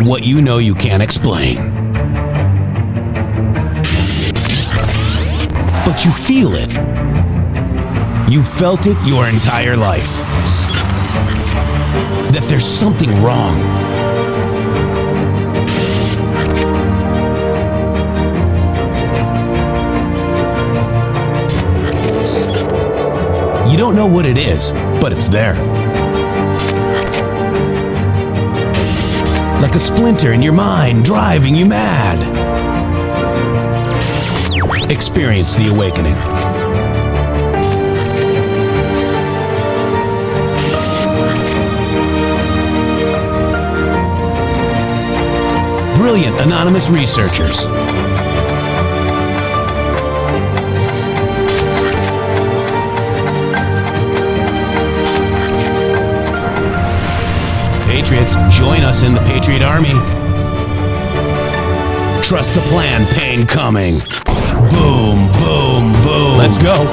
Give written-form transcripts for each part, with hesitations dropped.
what you know you can't explain. But you feel it. You felt it your entire life. That there's something wrong. You don't know what it is, but it's there. Like a splinter in your mind, driving you mad. Experience the awakening. Brilliant anonymous researchers. Patriots, join us in the Patriot Army. Trust the plan, pain coming. Boom, boom, boom. Let's go.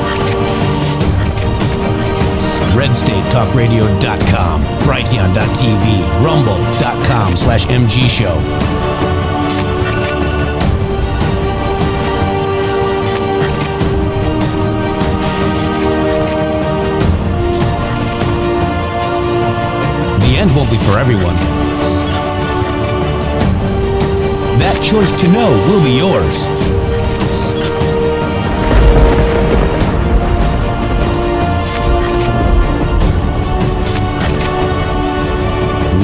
RedStateTalkRadio.com, Brighteon.tv, Rumble.com/MG Show. The end won't be for everyone. That choice to know will be yours.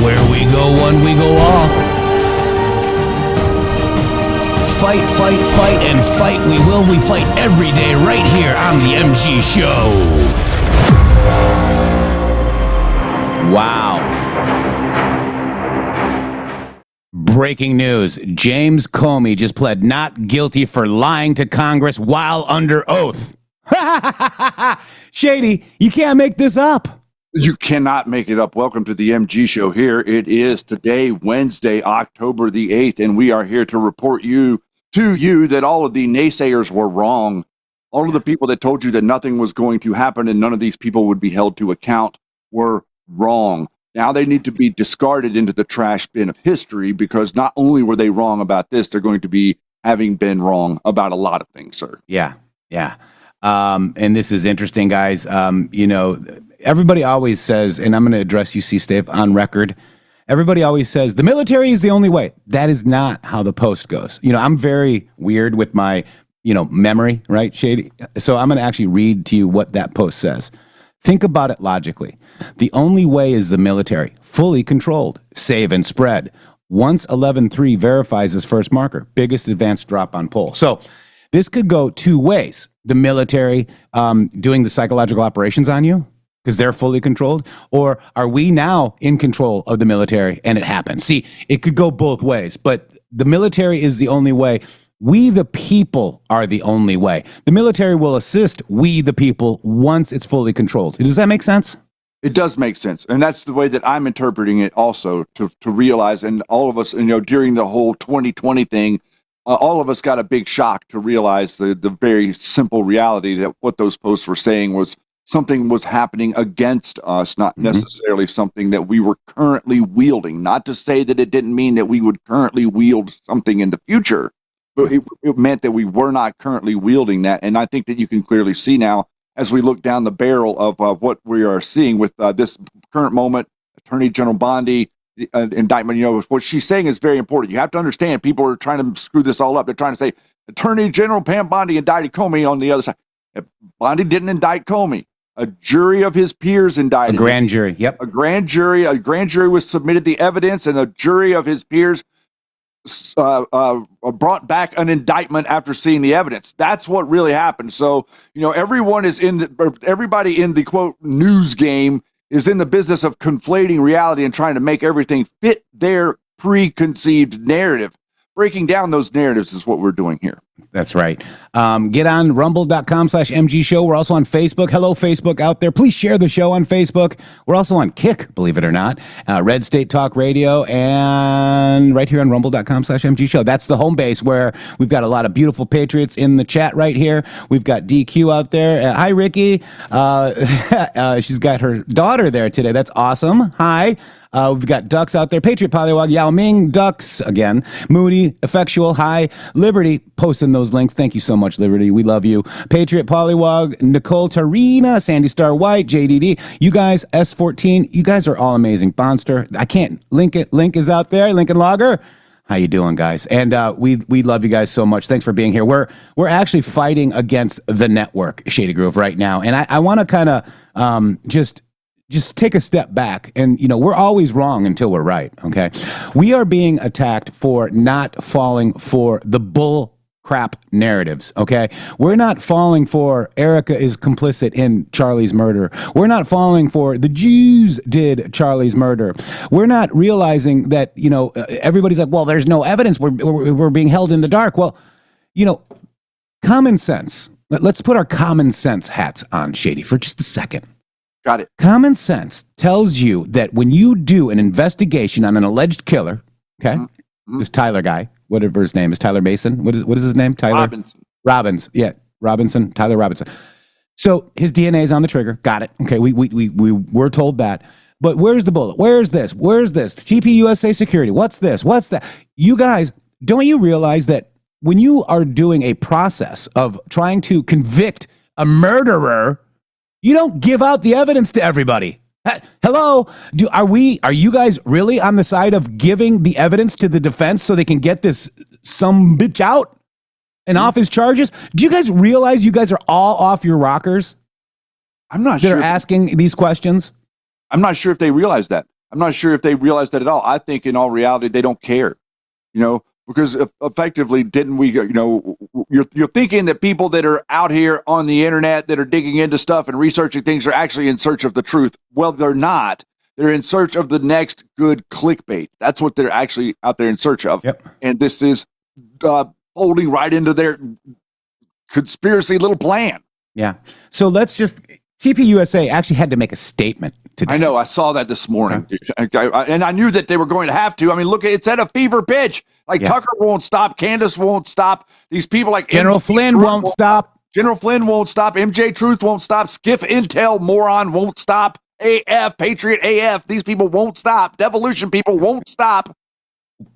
Where we go one, we go all. Fight, fight, fight, and fight we will. We fight every day right here on the MG Show. Wow. Breaking news. James Comey just pled not guilty for lying to Congress while under oath. Shady, you can't make this up. You cannot make it up. Welcome to the MG Show here. It is today, Wednesday, October the 8th, and we are here to report to you that all of the naysayers were wrong. All of the people that told you that nothing was going to happen and none of these people would be held to account were wrong. Now they need to be discarded into the trash bin of history because not only were they wrong about this, they're going to be having been wrong about a lot of things, sir. Yeah. And this is interesting, guys. Everybody always says, and I'm going to address you, C-Stave, on record. Everybody always says, the military is the only way. That is not how the Post goes. I'm very weird with my, memory, right, Shady? So I'm going to actually read to you what that Post says. Think about it logically. The only way is the military, fully controlled, save and spread. Once 11-3 verifies his first marker, biggest advanced drop on poll. So this could go two ways. The military doing the psychological operations on you, because they're fully controlled? Or are we now in control of the military and it happens? See, it could go both ways, but the military is the only way. We, the people, are the only way. The military will assist we, the people, once it's fully controlled. Does that make sense? It does make sense. And that's the way that I'm interpreting it also, to realize, and all of us, during the whole 2020 thing, all of us got a big shock to realize the very simple reality that what those posts were saying was something was happening against us, not necessarily something that we were currently wielding. Not to say that it didn't mean that we would currently wield something in the future, but it meant that we were not currently wielding that. And I think that you can clearly see now, as we look down the barrel of what we are seeing with this current moment, Attorney General Bondi, indictment, what she's saying is very important. You have to understand, people are trying to screw this all up. They're trying to say, Attorney General Pam Bondi indicted Comey on the other side. Bondi didn't indict Comey. A jury of his peers indicted. A grand jury, yep. A grand jury was submitted the evidence, and a jury of his peers brought back an indictment after seeing the evidence. That's what really happened. So, everybody in the quote news game is in the business of conflating reality and trying to make everything fit their preconceived narrative. Breaking down those narratives is what we're doing here. That's right. Get on rumble.com/MG Show. We're also on Facebook. Hello, Facebook out there. Please share the show on Facebook. We're also on Kick, believe it or not. Red State Talk Radio, and right here on rumble.com/MG Show. That's the home base where we've got a lot of beautiful patriots in the chat right here. We've got DQ out there. Hi, Ricky. She's got her daughter there today. That's awesome. Hi. We've got Ducks out there. Patriot Polywog, Yao Ming, Ducks again. Moody, Effectual, High, Liberty, posting those links. Thank you so much, Liberty. We love you. Patriot Polywog, Nicole Tarina, Sandy Star White, JDD. You guys, S14, you guys are all amazing. Bonster, I can't link it. Link is out there. Lincoln Logger. How you doing, guys? And we love you guys so much. Thanks for being here. We're actually fighting against the network, Shady Groove, right now. And I want to kind of just take a step back. And, we're always wrong until we're right, okay? We are being attacked for not falling for the bull crap narratives, okay? We're not falling for Erica is complicit in Charlie's murder. We're not falling for the Jews did Charlie's murder. We're not realizing that, everybody's like, well, there's no evidence. We're being held in the dark. Well, common sense. Let's put our common sense hats on, Shady, for just a second. Got it. Common sense tells you that when you do an investigation on an alleged killer, okay, this Tyler guy, whatever his name is, Tyler Mason. What is his name? Tyler Robbins. Yeah, Robinson. Tyler Robinson. So his DNA is on the trigger. Got it. Okay, we were told that. But where's the bullet? Where's this? Where's this? TPUSA security. What's this? What's that? You guys, don't you realize that when you are doing a process of trying to convict a murderer, you don't give out the evidence to everybody? Hello, are you guys really on the side of giving the evidence to the defense so they can get this some bitch out and off his charges? Do you guys realize you guys are all off your rockers? I'm not sure. They're asking these questions. I'm not sure if they realize that. I'm not sure if they realize that at all. I think in all reality, they don't care, because effectively, didn't we, you're thinking that people that are out here on the internet that are digging into stuff and researching things are actually in search of the truth. Well, they're not. They're in search of the next good clickbait. That's what they're actually out there in search of. Yep. And this is folding right into their conspiracy little plan. Yeah. So TPUSA actually had to make a statement today. I know. I saw that this morning. And I knew that they were going to have to. I mean, look, it's at a fever pitch. Tucker won't stop. Candace won't stop. These people like General Flynn won't stop. General Flynn won't stop. MJ Truth won't stop. Skiff Intel moron won't stop. AF, Patriot AF. These people won't stop. Devolution people won't stop.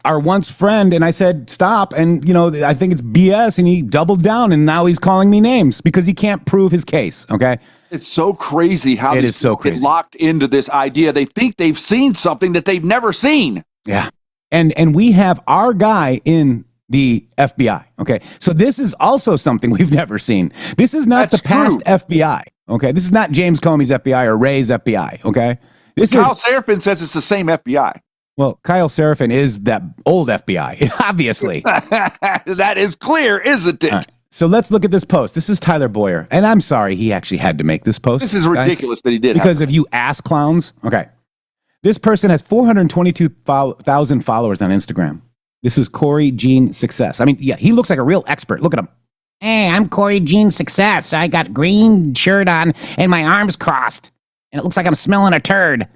Our once friend, and I said, stop. And, I think it's BS. And he doubled down. And now he's calling me names because he can't prove his case. Okay. It's so crazy how these people get locked into this idea. They think they've seen something that they've never seen. Yeah. And we have our guy in the FBI. Okay. So this is also something we've never seen. This is not the past FBI. Okay. This is not James Comey's FBI or Ray's FBI. Okay. Kyle Seraphin says it's the same FBI. Well, Kyle Seraphin is that old FBI, obviously. That is clear, isn't it? Right. So let's look at this post. This is Tyler Bowyer. And I'm sorry he actually had to make this post. This is ridiculous that he did. Because of you ass clowns. Okay. This person has 422,000 followers on Instagram. This is Corey Jean Success. I mean, yeah, he looks like a real expert. Look at him. Hey, I'm Corey Jean Success. I got green shirt on and my arms crossed. And it looks like I'm smelling a turd.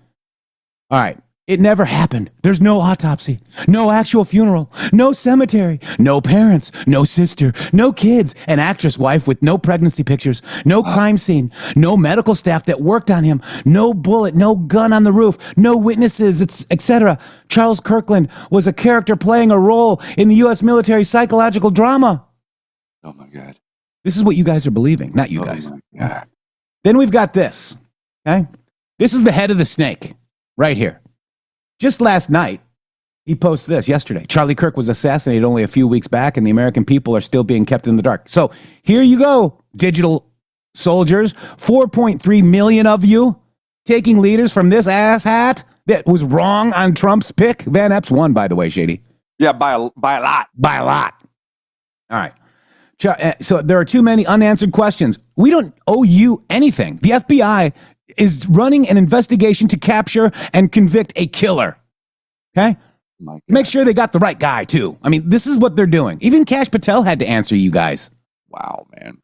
All right. It never happened. There's no autopsy, no actual funeral, no cemetery, no parents, no sister, no kids, an actress wife with no pregnancy pictures, no crime scene, no medical staff that worked on him, no bullet, no gun on the roof, no witnesses, etc. Charles Kirkland was a character playing a role in the U.S. military psychological drama. Oh, my God. This is what you guys are believing, not you guys. My God. Then we've got this, okay? This is the head of the snake right here. Just last night, he posted this yesterday. Charlie Kirk was assassinated only a few weeks back, and the American people are still being kept in the dark. So here you go, digital soldiers. 4.3 million of you taking leaders from this asshat that was wrong on Trump's pick. Van Epps won, by the way, Shady. Yeah, by a lot. By a lot. All right. So there are too many unanswered questions. We don't owe you anything. The FBI is running an investigation to capture and convict a killer. Okay? Make sure they got the right guy, too. I mean, this is what they're doing. Even Kash Patel had to answer you guys. Wow, man.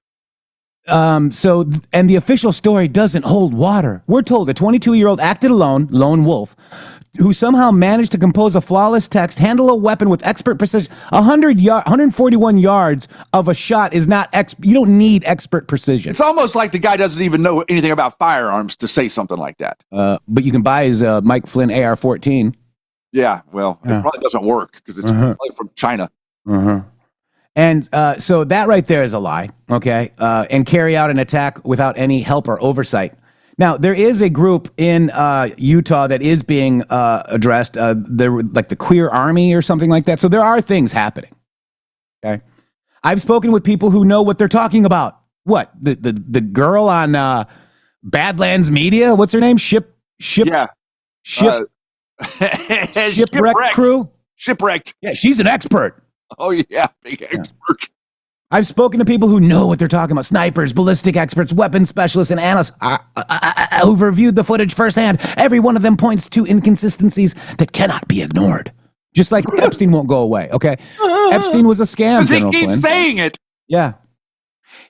And the official story doesn't hold water. We're told a 22-year-old acted alone, lone wolf, who somehow managed to compose a flawless text, handle a weapon with expert precision. 141 yards of a shot is not you don't need expert precision. It's almost like the guy doesn't even know anything about firearms to say something like that. But you can buy his Mike Flynn AR-14. Yeah, well, it probably doesn't work because it's probably from China. And so that right there is a lie, okay? And carry out an attack without any help or oversight. Now, there is a group in Utah that is being addressed. They're like the Queer Army or something like that. So there are things happening, okay? I've spoken with people who know what they're talking about. What? The girl on Badlands Media? What's her name? Shipwreck Crew? Shipwrecked. Yeah, she's an expert. Oh, yeah, big expert. I've spoken to people who know what they're talking about. Snipers, ballistic experts, weapons specialists, and analysts who've reviewed the footage firsthand. Every one of them points to inconsistencies that cannot be ignored. Just like Epstein won't go away, okay? Epstein was a scam, General Flynn. He keeps saying it. Yeah.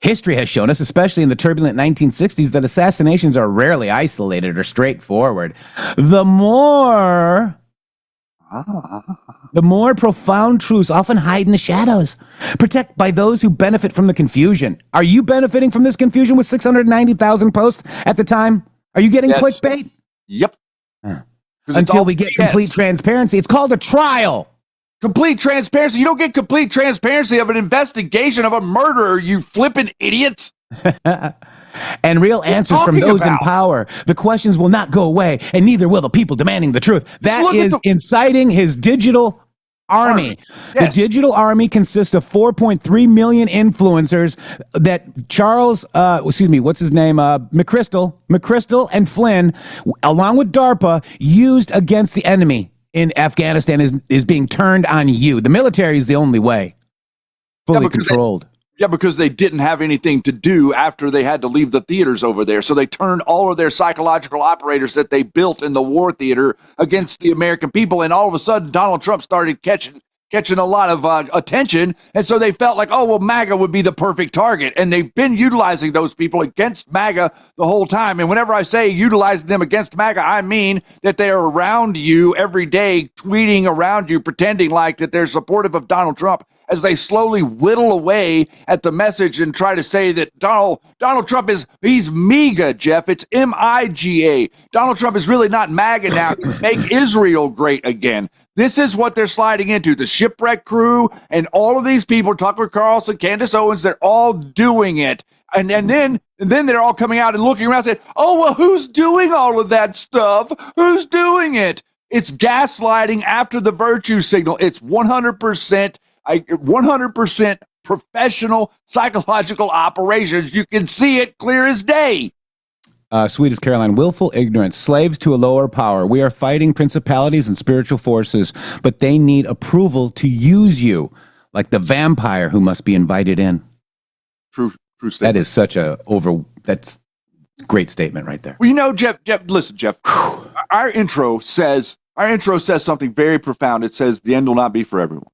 History has shown us, especially in the turbulent 1960s, that assassinations are rarely isolated or straightforward. The more profound truths often hide in the shadows, protected by those who benefit from the confusion. Are you benefiting from this confusion with 690,000 posts at the time? Are you getting clickbait? Yep. Until we get complete transparency. It's called a trial. Complete transparency. You don't get complete transparency of an investigation of a murderer, you flippin' idiots. And real answers from those in power. The questions will not go away, and neither will the people demanding the truth. That is inciting his digital army. Yes. The digital army consists of 4.3 million influencers that Charles, what's his name? McChrystal and Flynn, along with DARPA, used against the enemy in Afghanistan is being turned on you. The military is the only way. Fully controlled. Because they didn't have anything to do after they had to leave the theaters over there. So they turned all of their psychological operators that they built in the war theater against the American people. And all of a sudden, Donald Trump started catching a lot of attention. And so they felt like, oh, well, MAGA would be the perfect target. And they've been utilizing those people against MAGA the whole time. And whenever I say utilizing them against MAGA, I mean that they're around you every day, tweeting around you, pretending like that they're supportive of Donald Trump, as they slowly whittle away at the message and try to say that Donald Trump he's MAGA, Jeff. It's MIGA. Donald Trump is really not MAGA now. Make Israel great again. This is what they're sliding into. The Shipwreck Crew and all of these people, Tucker Carlson, Candace Owens, they're all doing it. And then they're all coming out and looking around and saying, oh, well, who's doing all of that stuff? Who's doing it? It's gaslighting after the virtue signal. It's 100% professional psychological operations. You can see it clear as day. Sweetest Caroline, willful ignorance, slaves to a lower power. We are fighting principalities and spiritual forces, but they need approval to use you, like the vampire who must be invited in. True statement. That is that's a great statement right there. Well, you know, Jeff, listen, Jeff, our intro says something very profound. It says the end will not be for everyone.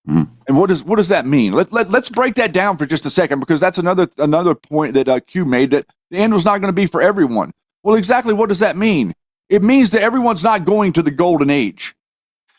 Mm-hmm. And what does that mean? Let's break that down for just a second, because that's another point that Q made, that the end was not going to be for everyone. Well, exactly what does that mean? It means that everyone's not going to the golden age.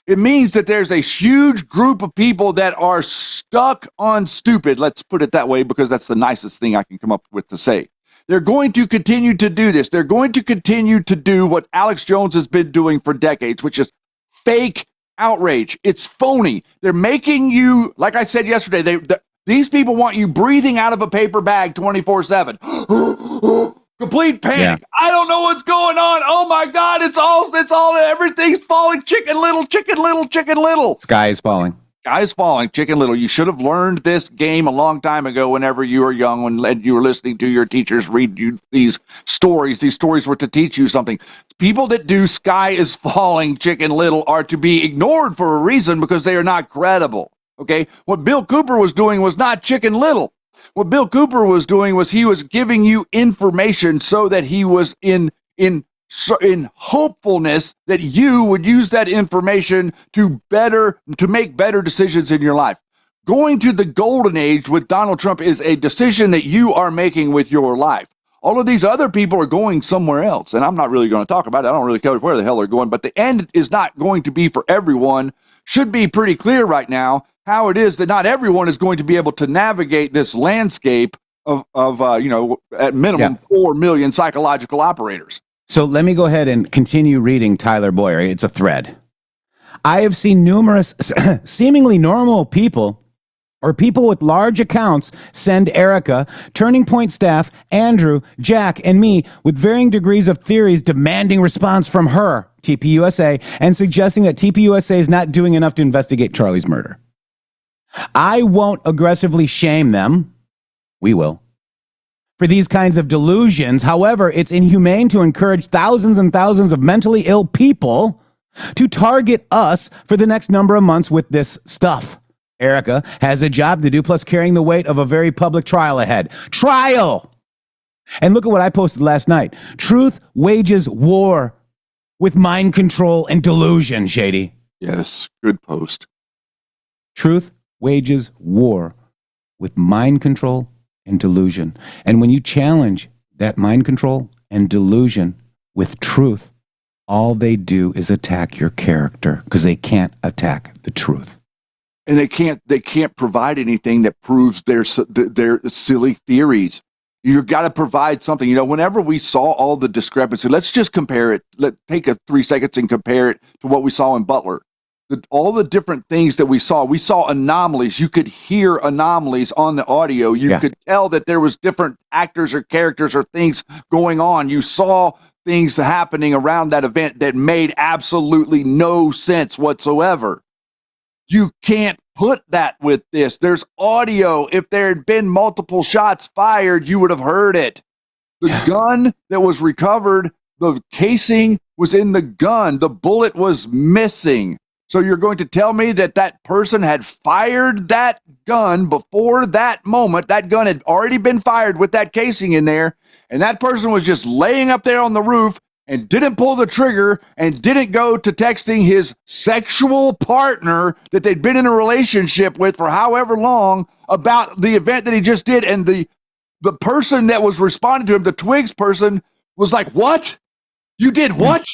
It means that there's a huge group of people that are stuck on stupid. Let's put it that way, because that's the nicest thing I can come up with to say. They're going to continue to do this. They're going to continue to do what Alex Jones has been doing for decades, which is fake outrage. It's phony. They're making you, like I said yesterday, these people want you breathing out of a paper bag 24/7. Complete panic. Yeah. I don't know what's going on. Oh my God, it's all everything's falling. Chicken little, chicken little, chicken little. Sky is falling. Sky is falling, chicken little. You should have learned this game a long time ago whenever you were young, when you were listening to your teachers read you these stories. These stories were to teach you something. People that do sky is falling, chicken little are to be ignored for a reason, because they are not credible. Okay? What Bill Cooper was doing was not chicken little. What Bill Cooper was doing was he was giving you information so that he was in hopefulness that you would use that information to make better decisions in your life. Going to the golden age with Donald Trump is a decision that you are making with your life. All of these other people are going somewhere else, and I'm not really going to talk about it. I don't really care where the hell they're going, but the end is not going to be for everyone. Should be pretty clear right now how it is that not everyone is going to be able to navigate this landscape of at minimum 4 million psychological operators. So let me go ahead and continue reading Tyler Bowyer. It's a thread. I have seen numerous seemingly normal people or people with large accounts send Erica, Turning Point staff, Andrew, Jack, and me with varying degrees of theories demanding response from her, TPUSA, and suggesting that TPUSA is not doing enough to investigate Charlie's murder. I won't aggressively shame them. We will. For these kinds of delusions. However, it's inhumane to encourage thousands and thousands of mentally ill people to target us for the next number of months with this stuff. Erica has a job to do, plus carrying the weight of a very public trial ahead. Trial! And look at what I posted last night. Truth wages war with mind control and delusion, Shady. Yes, good post. Truth wages war with mind control and delusion. And when you challenge that mind control and delusion with truth, all they do is attack your character because they can't attack the truth. And they can't provide anything that proves their silly theories. You've got to provide something. You know, whenever we saw all the discrepancy, let's just compare it. Let's take 3 seconds and compare it to what we saw in Butler. All the different things that we saw anomalies. You could hear anomalies on the audio. You could tell that there was different actors or characters or things going on. You saw things happening around that event that made absolutely no sense whatsoever. You can't put that with this. There's audio. If there had been multiple shots fired, you would have heard it. The gun that was recovered, the casing was in the gun. The bullet was missing. So you're going to tell me that that person had fired that gun before that moment? That gun had already been fired with that casing in there, and that person was just laying up there on the roof and didn't pull the trigger and didn't go to texting his sexual partner that they'd been in a relationship with for however long about the event that he just did. And the person that was responding to him, the Twigs person, was like, "What? You did what?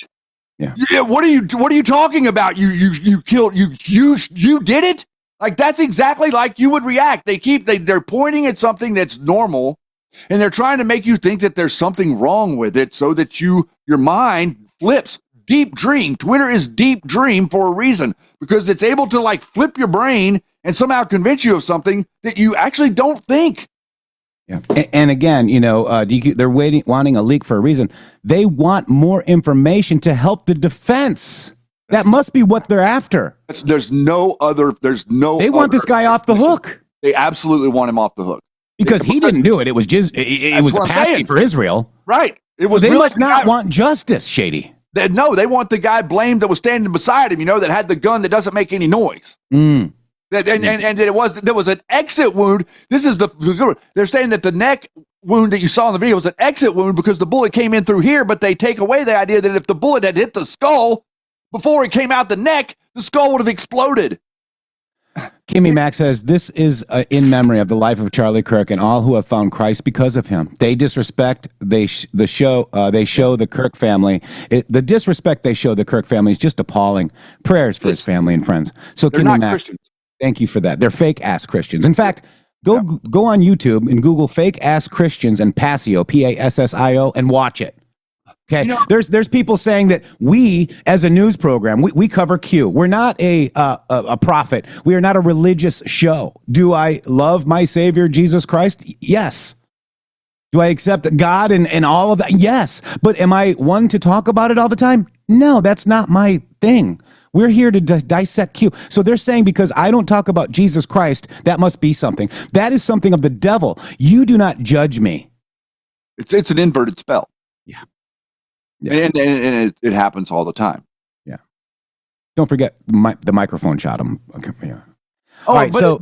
Yeah. What are you talking about? You killed you did it?" Like, that's exactly like you would react. They're pointing at something that's normal, and they're trying to make you think that there's something wrong with it so that your mind flips. Deep dream. Twitter is deep dream for a reason, because it's able to like flip your brain and somehow convince you of something that you actually don't think. Yeah. And again, DQ, they're wanting a leak for a reason. They want more information to help the defense. That must be what they're after. There's no other. They want this guy off the hook. They absolutely want him off the hook. Because he didn't do it. It was just it was a patsy for Israel. Right. It was. They really must not want justice, Shady. No, they want the guy blamed that was standing beside him, that had the gun that doesn't make any noise. And there was an exit wound. They're saying that the neck wound that you saw in the video was an exit wound because the bullet came in through here, but they take away the idea that if the bullet had hit the skull before it came out the neck, the skull would have exploded. Kimmy Mack says, this is in memory of the life of Charlie Kirk and all who have found Christ because of him. They disrespect, they show the Kirk family. The disrespect they show the Kirk family is just appalling. Prayers for his family and friends. So Kimmy Mack, Christians. Thank you for that. They're fake-ass Christians. In fact, go on YouTube and Google fake-ass Christians and Passio, P-A-S-S-I-O, and watch it. Okay, there's people saying that we, as a news program, we cover Q. We're not a prophet. We are not a religious show. Do I love my Savior, Jesus Christ? Yes. Do I accept God and all of that? Yes. But am I one to talk about it all the time? No, that's not my thing. We're here to dissect Q. So they're saying because I don't talk about Jesus Christ, that must be something. That is something of the devil. You do not judge me. It's an inverted spell. Yeah. And it happens all the time. Yeah. Don't forget the microphone shot him. Okay. Yeah. Oh, right, but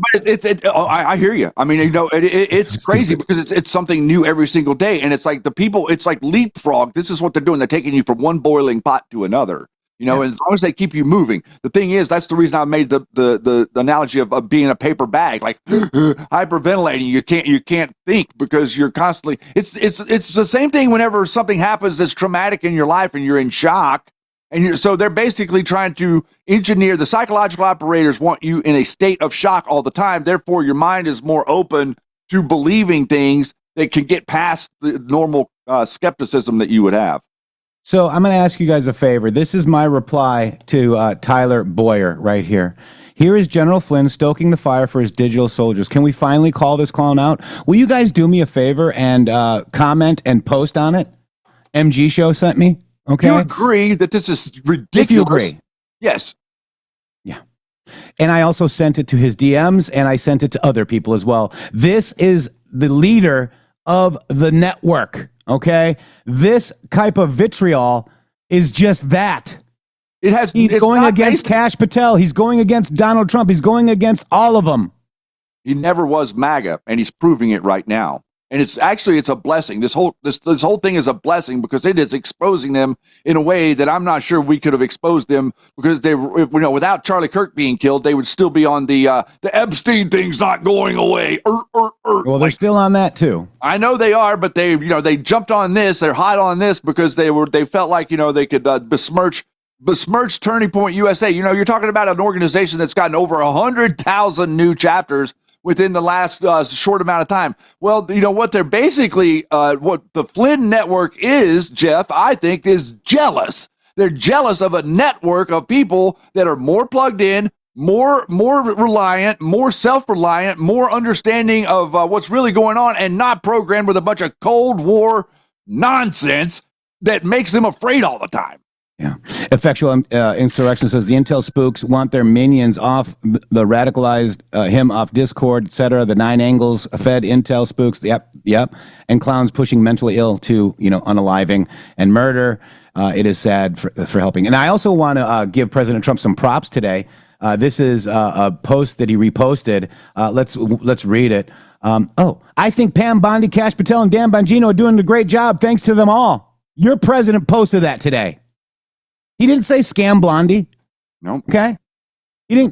I hear you. I mean, it's crazy because it's something new every single day, and it's like it's like leapfrog. This is what they're doing. They're taking you from one boiling pot to another. You know, Yeah. as long as they keep you moving. The thing is, that's the reason I made the analogy of being a paper bag, like hyperventilating. You can't think because you're constantly. It's the same thing whenever something happens that's traumatic in your life and you're in shock. And so they're basically trying to engineer. The psychological operators want you in a state of shock all the time. Therefore, your mind is more open to believing things that can get past the normal skepticism that you would have. So I'm going to ask you guys a favor. This is my reply to Tyler Bowyer right here. Here is General Flynn stoking the fire for his digital soldiers. Can we finally call this clown out? Will you guys do me a favor and comment and post on it? MG Show sent me. Okay. You agree that this is ridiculous? If you agree. Yes. Yeah. And I also sent it to his DMs and I sent it to other people as well. This is the leader of the network. Okay. This type of vitriol is just that. He's going against Kash Patel. He's going against Donald Trump. He's going against all of them. He never was MAGA, and he's proving it right now. And it's a blessing. This whole thing is a blessing because it is exposing them in a way that I'm not sure we could have exposed them, because without Charlie Kirk being killed, they would still be on the Epstein thing's not going away. Well, they're still on that too. I know they are, but they jumped on this. They're hot on this because they felt like they could besmirch Turning Point USA. You're talking about an organization that's gotten over 100,000 new chapters within the last short amount of time. Well, what they're basically, what the Flynn network is, Jeff, I think, is jealous. They're jealous of a network of people that are more plugged in, more reliant, more self-reliant, more understanding of what's really going on, and not programmed with a bunch of Cold War nonsense that makes them afraid all the time. Yeah. Effectual Insurrection says the intel spooks want their minions off the radicalized him off Discord, etc. The 9 angles fed intel spooks. Yep. And clowns pushing mentally ill to, unaliving and murder. It is sad for helping. And I also want to give President Trump some props today. This is a post that he reposted. Let's read it. I think Pam Bondi, Kash Patel, and Dan Bongino are doing a great job. Thanks to them all. Your president posted that today. He didn't say scam Blondie. No. Nope. Okay. He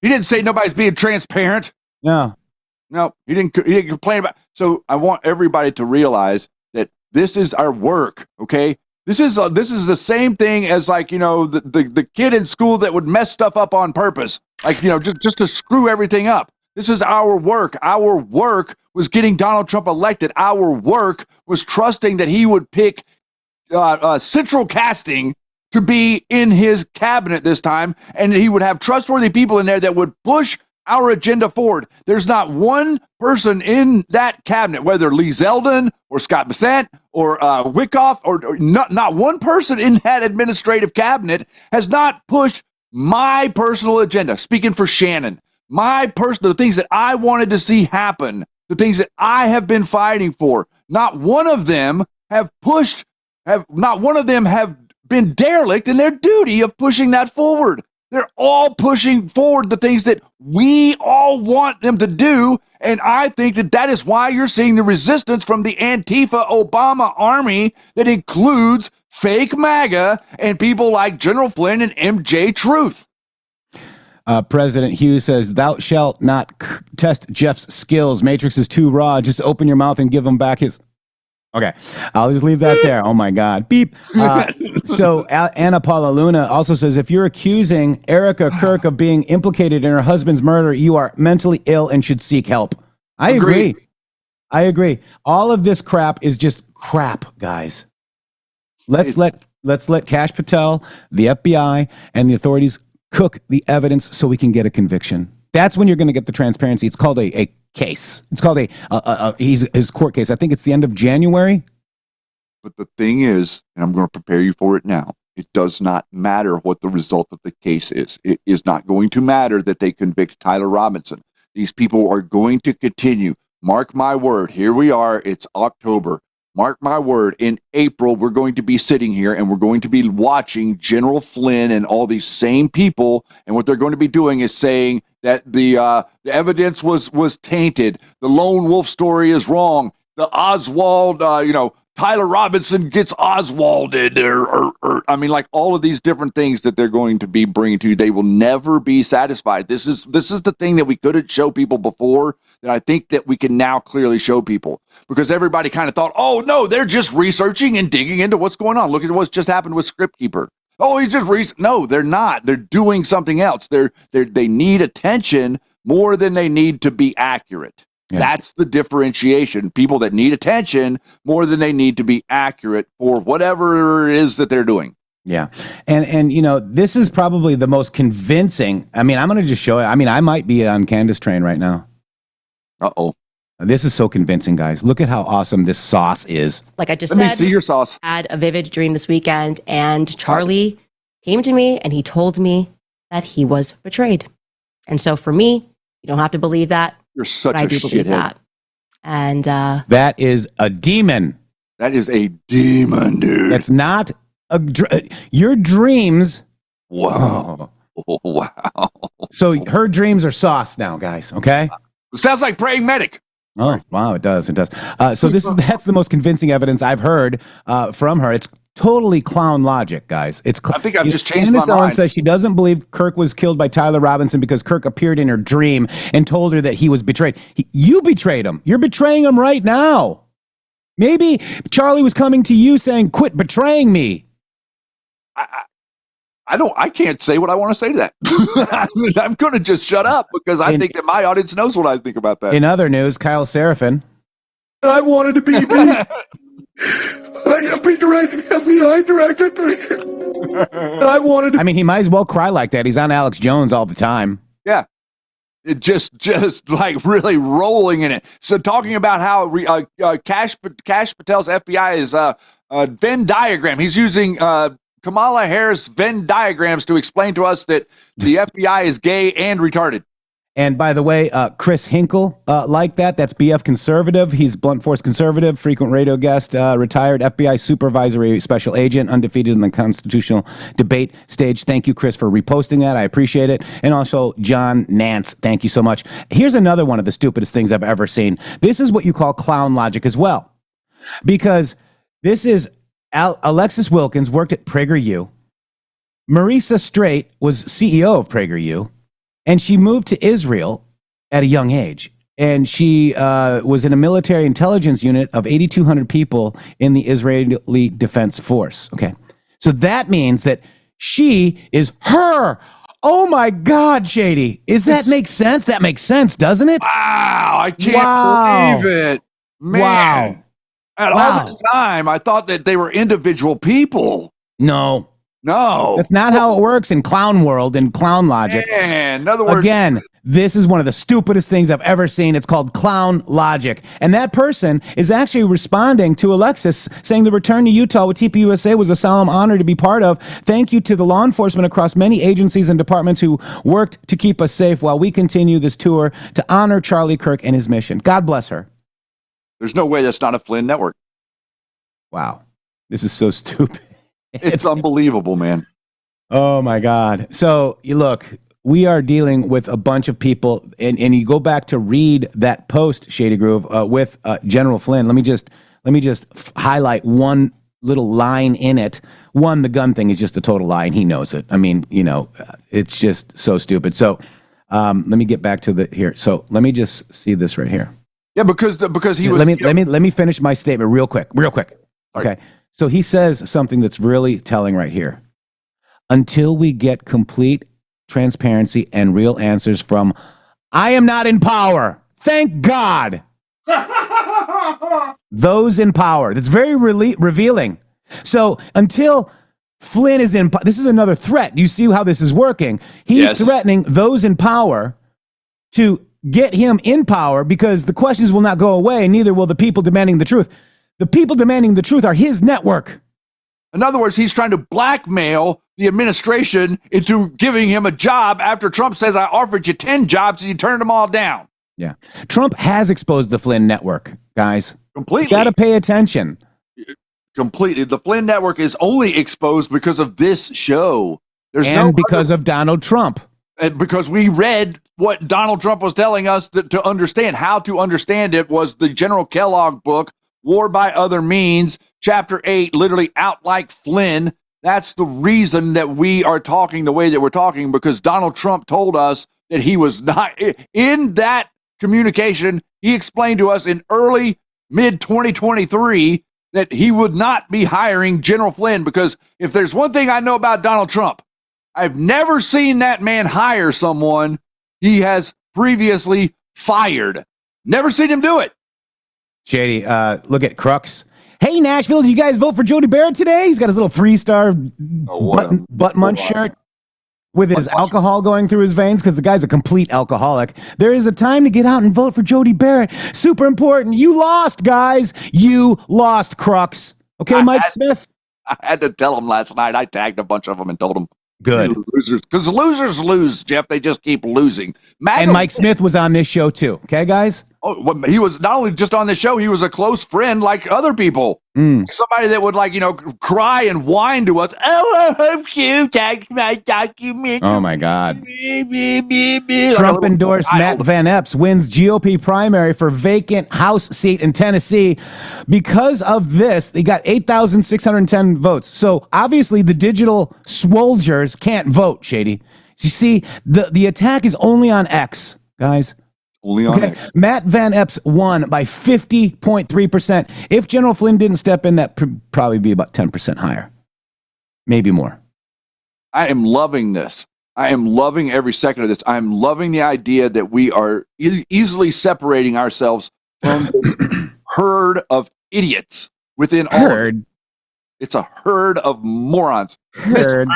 didn't say nobody's being transparent. No. No. He didn't complain about. So I want everybody to realize that this is our work. Okay. This is the same thing as the kid in school that would mess stuff up on purpose, just to screw everything up. This is our work. Our work was getting Donald Trump elected. Our work was trusting that he would pick central casting to be in his cabinet this time, and he would have trustworthy people in there that would push our agenda forward. There's not one person in that cabinet, whether Lee Zeldin or Scott Bessent or Wickoff, or not one person in that administrative cabinet has not pushed my personal agenda. Speaking for Shannon, the things that I wanted to see happen, the things that I have been fighting for, not one of them have been derelict in their duty of pushing that forward. They're all pushing forward the things that we all want them to do, and I think that is why you're seeing the resistance from the Antifa Obama army that includes fake MAGA and people like General Flynn and MJ Truth. President Hughes says, thou shalt not test Jeff's skills. Matrix is too raw. Just open your mouth and give him back his... Okay, I'll just leave that there. Oh, my God. Beep. So Anna Paula Luna also says, if you're accusing Erica Kirk of being implicated in her husband's murder, you are mentally ill and should seek help. I agree. All of this crap is just crap, guys. Let's let Kash Patel, the FBI, and the authorities cook the evidence so we can get a conviction. That's when you're going to get the transparency. It's called a case. It's called his court case. I think it's the end of January. But the thing is, and I'm going to prepare you for it now, it does not matter what the result of the case is. It is not going to matter that they convict Tyler Robinson. These people are going to continue. Mark my word. Here we are. It's October. Mark my word. In April, we're going to be sitting here and we're going to be watching General Flynn and all these same people. And what they're going to be doing is saying that the evidence was tainted. The lone wolf story is wrong. The Oswald, Tyler Robinson gets Oswalded, or I mean, like all of these different things that they're going to be bringing to you. They will never be satisfied. This is the thing that we couldn't show people before, that I think that we can now clearly show people, because everybody kind of thought, oh no, they're just researching and digging into what's going on. Look at what's just happened with Script Keeper. Oh, he's just no, they're not. They're doing something else. They need attention more than they need to be accurate. Yeah. That's the differentiation. People that need attention more than they need to be accurate for whatever it is that they're doing. Yeah. And you know, this is probably the most convincing. I mean, I'm going to just show it. I mean, I might be on Candace train right now. Uh-oh. This is so convincing, guys. Look at how awesome this sauce is. Like I just Let said, me see your sauce. I had a vivid dream this weekend, and Charlie came to me and he told me that he was betrayed. And so for me, you don't have to believe that. You're such I a do believe shithead. that. And that is a demon. That is a demon, dude. That's not your dreams. Wow. Oh, wow. So her dreams are sauce now, guys. Okay. It sounds like praying medic. Oh, wow. It does. It does. So that's the most convincing evidence I've heard from her. It's totally clown logic, guys. I think I've just changed Candace my Owens mind. says she doesn't believe Kirk was killed by Tyler Robinson because Kirk appeared in her dream and told her that he was betrayed. You betrayed him. You're betraying him right now. Maybe Charlie was coming to you saying, quit betraying me. I can't say what I want to say to that. I'm going to just shut up, because I think that my audience knows what I think about that. In other news, Kyle Seraphin. I wanted to be FBI director. I wanted to. I mean, he might as well cry like that. He's on Alex Jones all the time. Yeah. It just like really rolling in it. So talking about how Kash Patel's FBI is Venn diagram. He's using Kamala Harris Venn diagrams to explain to us that the FBI is gay and retarded. And by the way, Chris Hinkle, like that. That's BF conservative. He's blunt force conservative, frequent radio guest, retired FBI supervisory special agent, undefeated in the constitutional debate stage. Thank you, Chris, for reposting that. I appreciate it. And also John Nance. Thank you so much. Here's another one of the stupidest things I've ever seen. This is what you call clown logic as well, because this is Alexis Wilkins worked at PragerU. Marisa Straight was CEO of PragerU. And she moved to Israel at a young age. And she was in a military intelligence unit of 8,200 people in the Israeli Defense Force. Okay. So that means that she is her. Oh my God, Shady. Does that make sense? That makes sense, doesn't it? Wow. I can't believe it. Man. Wow. All the time, I thought that they were individual people. No. That's not how it works in clown world and clown logic. Man, in other words, again, this is one of the stupidest things I've ever seen. It's called clown logic. And that person is actually responding to Alexis, saying the return to Utah with TPUSA was a solemn honor to be part of. Thank you to the law enforcement across many agencies and departments who worked to keep us safe while we continue this tour to honor Charlie Kirk and his mission. God bless her. There's no way that's not a Flynn network. Wow. This is so stupid. It's unbelievable, man. Oh my God. So you look, we are dealing with a bunch of people, and you go back to read that post, Shady Groove, with General Flynn. Let me just highlight one little line in it. One, the gun thing is just a total lie, and he knows it. I mean, you know, it's just so stupid. So let me get back to here. So let me just see this right here. Yeah, because he was. Let me finish my statement real quick. Okay. So he says something that's really telling right here. Until we get complete transparency and real answers from, I am not in power. Thank God. Those in power. That's very revealing. So until Flynn is in, this is another threat. You see how this is working. He's threatening those in power to get him in power, because the questions will not go away, neither will the people demanding the truth. The people demanding the truth are his network. In other words, he's trying to blackmail the administration into giving him a job after Trump says, I offered you 10 jobs and you turned them all down. Yeah. Trump has exposed the Flynn network, guys. Completely. You got to pay attention. Completely. The Flynn network is only exposed because of this show. Because of Donald Trump. And because we read what Donald Trump was telling us to understand. How to understand it was the General Kellogg book, war by other means. Chapter 8, literally out like Flynn. That's the reason that we are talking the way that we're talking, because Donald Trump told us that he was not in that communication. He explained to us in mid 2023 that he would not be hiring General Flynn, because if there's one thing I know about Donald Trump, I've never seen that man hire someone he has previously fired. Never seen him do it. Shady, look at Crux. Hey, Nashville, did you guys vote for Jody Barrett today? He's got his little Freestar butt munch shirt with his alcohol going through his veins, because the guy's a complete alcoholic. There is a time to get out and vote for Jody Barrett. Super important. You lost, guys. You lost, Crux. Okay, Mike Smith? I had to tell him last night. I tagged a bunch of them and told them. Good. Losers. Because losers lose, Jeff. They just keep losing. And Mike Smith was on this show, too. Okay, guys? Oh, well, he was not only just on the show, he was a close friend like other people. Somebody that would, cry and whine to us. Oh, I hope you take my document. Oh, my God. Trump endorsed Matt Van Epps, wins GOP primary for vacant House seat in Tennessee. Because of this, they got 8,610 votes. So, obviously, the digital swolgers can't vote, Shady. You see, the attack is only on X, guys. Okay. Matt Van Epps won by 50.3%. If General Flynn didn't step in, that probably be about 10% higher. Maybe more. I am loving this. I am loving every second of this. I'm loving the idea that we are easily separating ourselves from the herd of idiots within all. Herd? It's a herd of morons. Herd.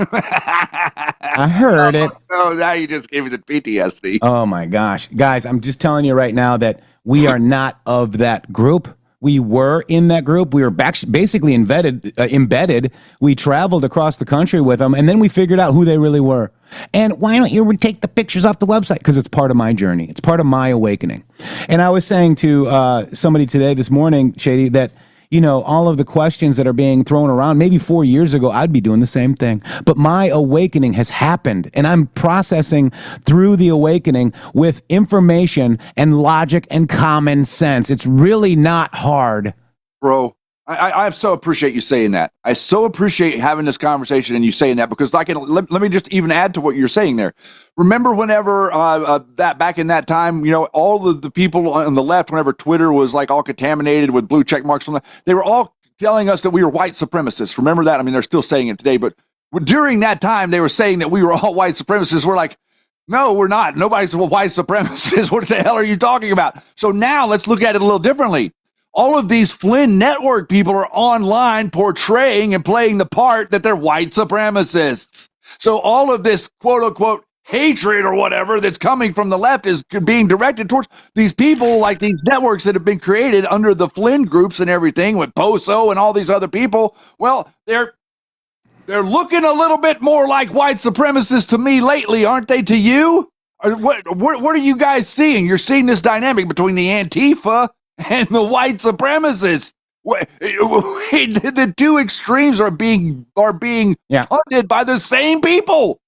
I heard it. Oh, now you just gave me the PTSD. Oh, my gosh. Guys, I'm just telling you right now that we are not of that group. We were in that group. We were basically embedded. We traveled across the country with them, and then we figured out who they really were. And why don't you take the pictures off the website? Because it's part of my journey. It's part of my awakening. And I was saying to somebody today, this morning, Shady, that all of the questions that are being thrown around, maybe 4 years ago, I'd be doing the same thing. But my awakening has happened, and I'm processing through the awakening with information and logic and common sense. It's really not hard. Bro, I so appreciate you saying that. I so appreciate having this conversation and you saying that, because let me just even add to what you're saying there. Remember whenever that back in that time, all of the people on the left, whenever Twitter was all contaminated with blue check marks, they were all telling us that we were white supremacists. Remember that? I mean, they're still saying it today, but during that time, they were saying that we were all white supremacists. We're like, no, we're not. Nobody's a white supremacist. What the hell are you talking about? So now let's look at it a little differently. All of these Flynn Network people are online portraying and playing the part that they're white supremacists. So all of this quote unquote hatred or whatever that's coming from the left is being directed towards these people, like these networks that have been created under the Flynn groups and everything with Poso and all these other people. Well, they're looking a little bit more like white supremacists to me lately, aren't they, to you? What are you guys seeing? You're seeing this dynamic between the Antifa and the white supremacists. The two extremes are being funded by the same people.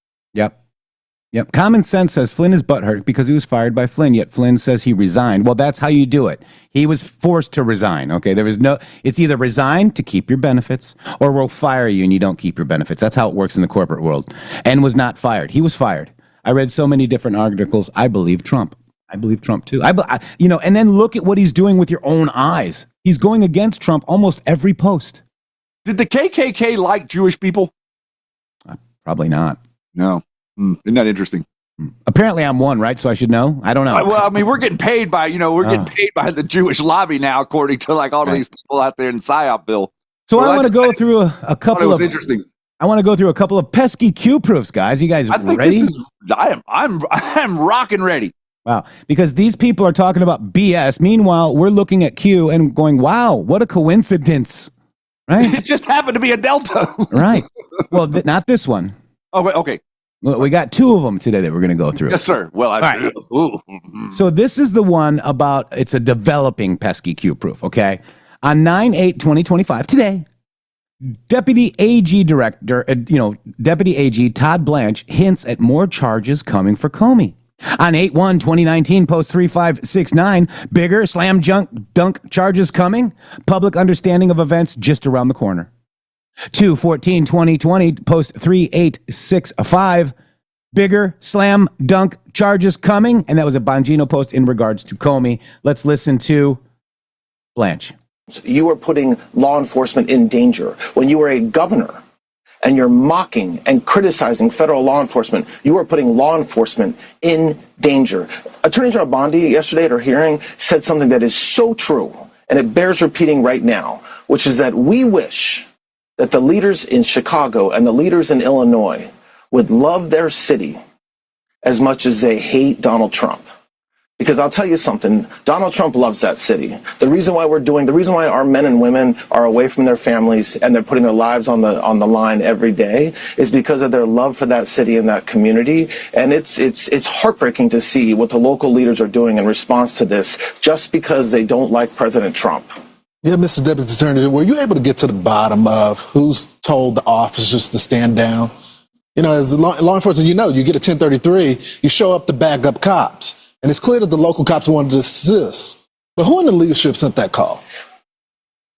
Yep. Common sense says Flynn is butthurt because he was fired by Flynn, yet Flynn says he resigned. Well, that's how you do it. He was forced to resign. Okay, it's either resign to keep your benefits, or we'll fire you and you don't keep your benefits. That's how it works in the corporate world. And was not fired. He was fired. I read so many different articles. I believe Trump. I believe Trump too. And then look at what he's doing with your own eyes. He's going against Trump almost every post. Did the KKK like Jewish people? Probably not. No. Isn't that interesting? Apparently I'm one, right? So I should know. I don't know. Well, I mean, we're getting paid by, getting paid by the Jewish lobby now, according to all of these people out there in PsyOpville. So I want to go through a couple of interesting. I want to go through a couple of pesky Q proofs, guys. You guys ready? I'm rocking ready. Wow, because these people are talking about BS. Meanwhile, we're looking at Q and going, wow, what a coincidence, right? It just happened to be a Delta. Right. Well, not this one. Oh, wait, okay. We got two of them today that we're going to go through. Yes, sir. Well, right. So this is the one about, it's a developing pesky Q proof, okay? On 9/8/2025, today, Deputy AG Director, Deputy AG Todd Blanche hints at more charges coming for Comey. On 8/1/2019, post 3569, bigger slam dunk charges coming. Public understanding of events just around the corner. 2/14/2020, post 3865, bigger slam dunk charges coming. And that was a Bongino post in regards to Comey. Let's listen to Blanche. You are putting law enforcement in danger. When you are a governor and you're mocking and criticizing federal law enforcement, you are putting law enforcement in danger. Attorney General Bondi yesterday at her hearing said something that is so true, and it bears repeating right now, which is that we wish that the leaders in Chicago and the leaders in Illinois would love their city as much as they hate Donald Trump. Because I'll tell you something, Donald Trump loves that city. The reason why our men and women are away from their families and they're putting their lives on the line every day is because of their love for that city and that community. And it's heartbreaking to see what the local leaders are doing in response to this just because they don't like President Trump. Yeah, Mr. Deputy Attorney, were you able to get to the bottom of who's told the officers to stand down? You know, as law enforcement, you get a 1033, you show up to back up cops. And it's clear that the local cops wanted to assist. But who in the leadership sent that call?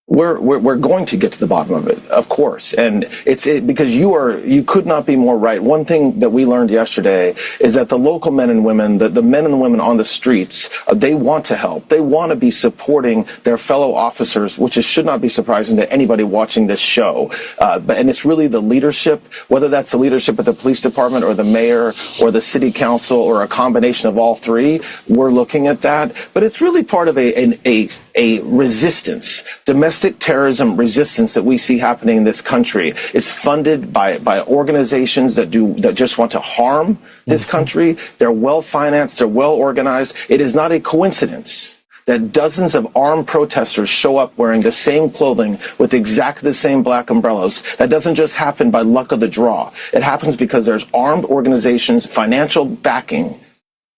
We're going to get to the bottom of it, of course, and it's because you could not be more right. One thing that we learned yesterday is that the local men and women, the men and the women on the streets, they want to help. They want to be supporting their fellow officers, which should not be surprising to anybody watching this show. And it's really the leadership, whether that's the leadership at the police department or the mayor or the city council or a combination of all three. We're looking at that, but it's really part of a resistance, domestic terrorism resistance that we see happening in this country. It's funded by organizations that just want to harm this country. They're well financed, they're well organized. It is not a coincidence that dozens of armed protesters show up wearing the same clothing with exactly the same black umbrellas. That doesn't just happen by luck of the draw. It happens because there's armed organizations, financial backing.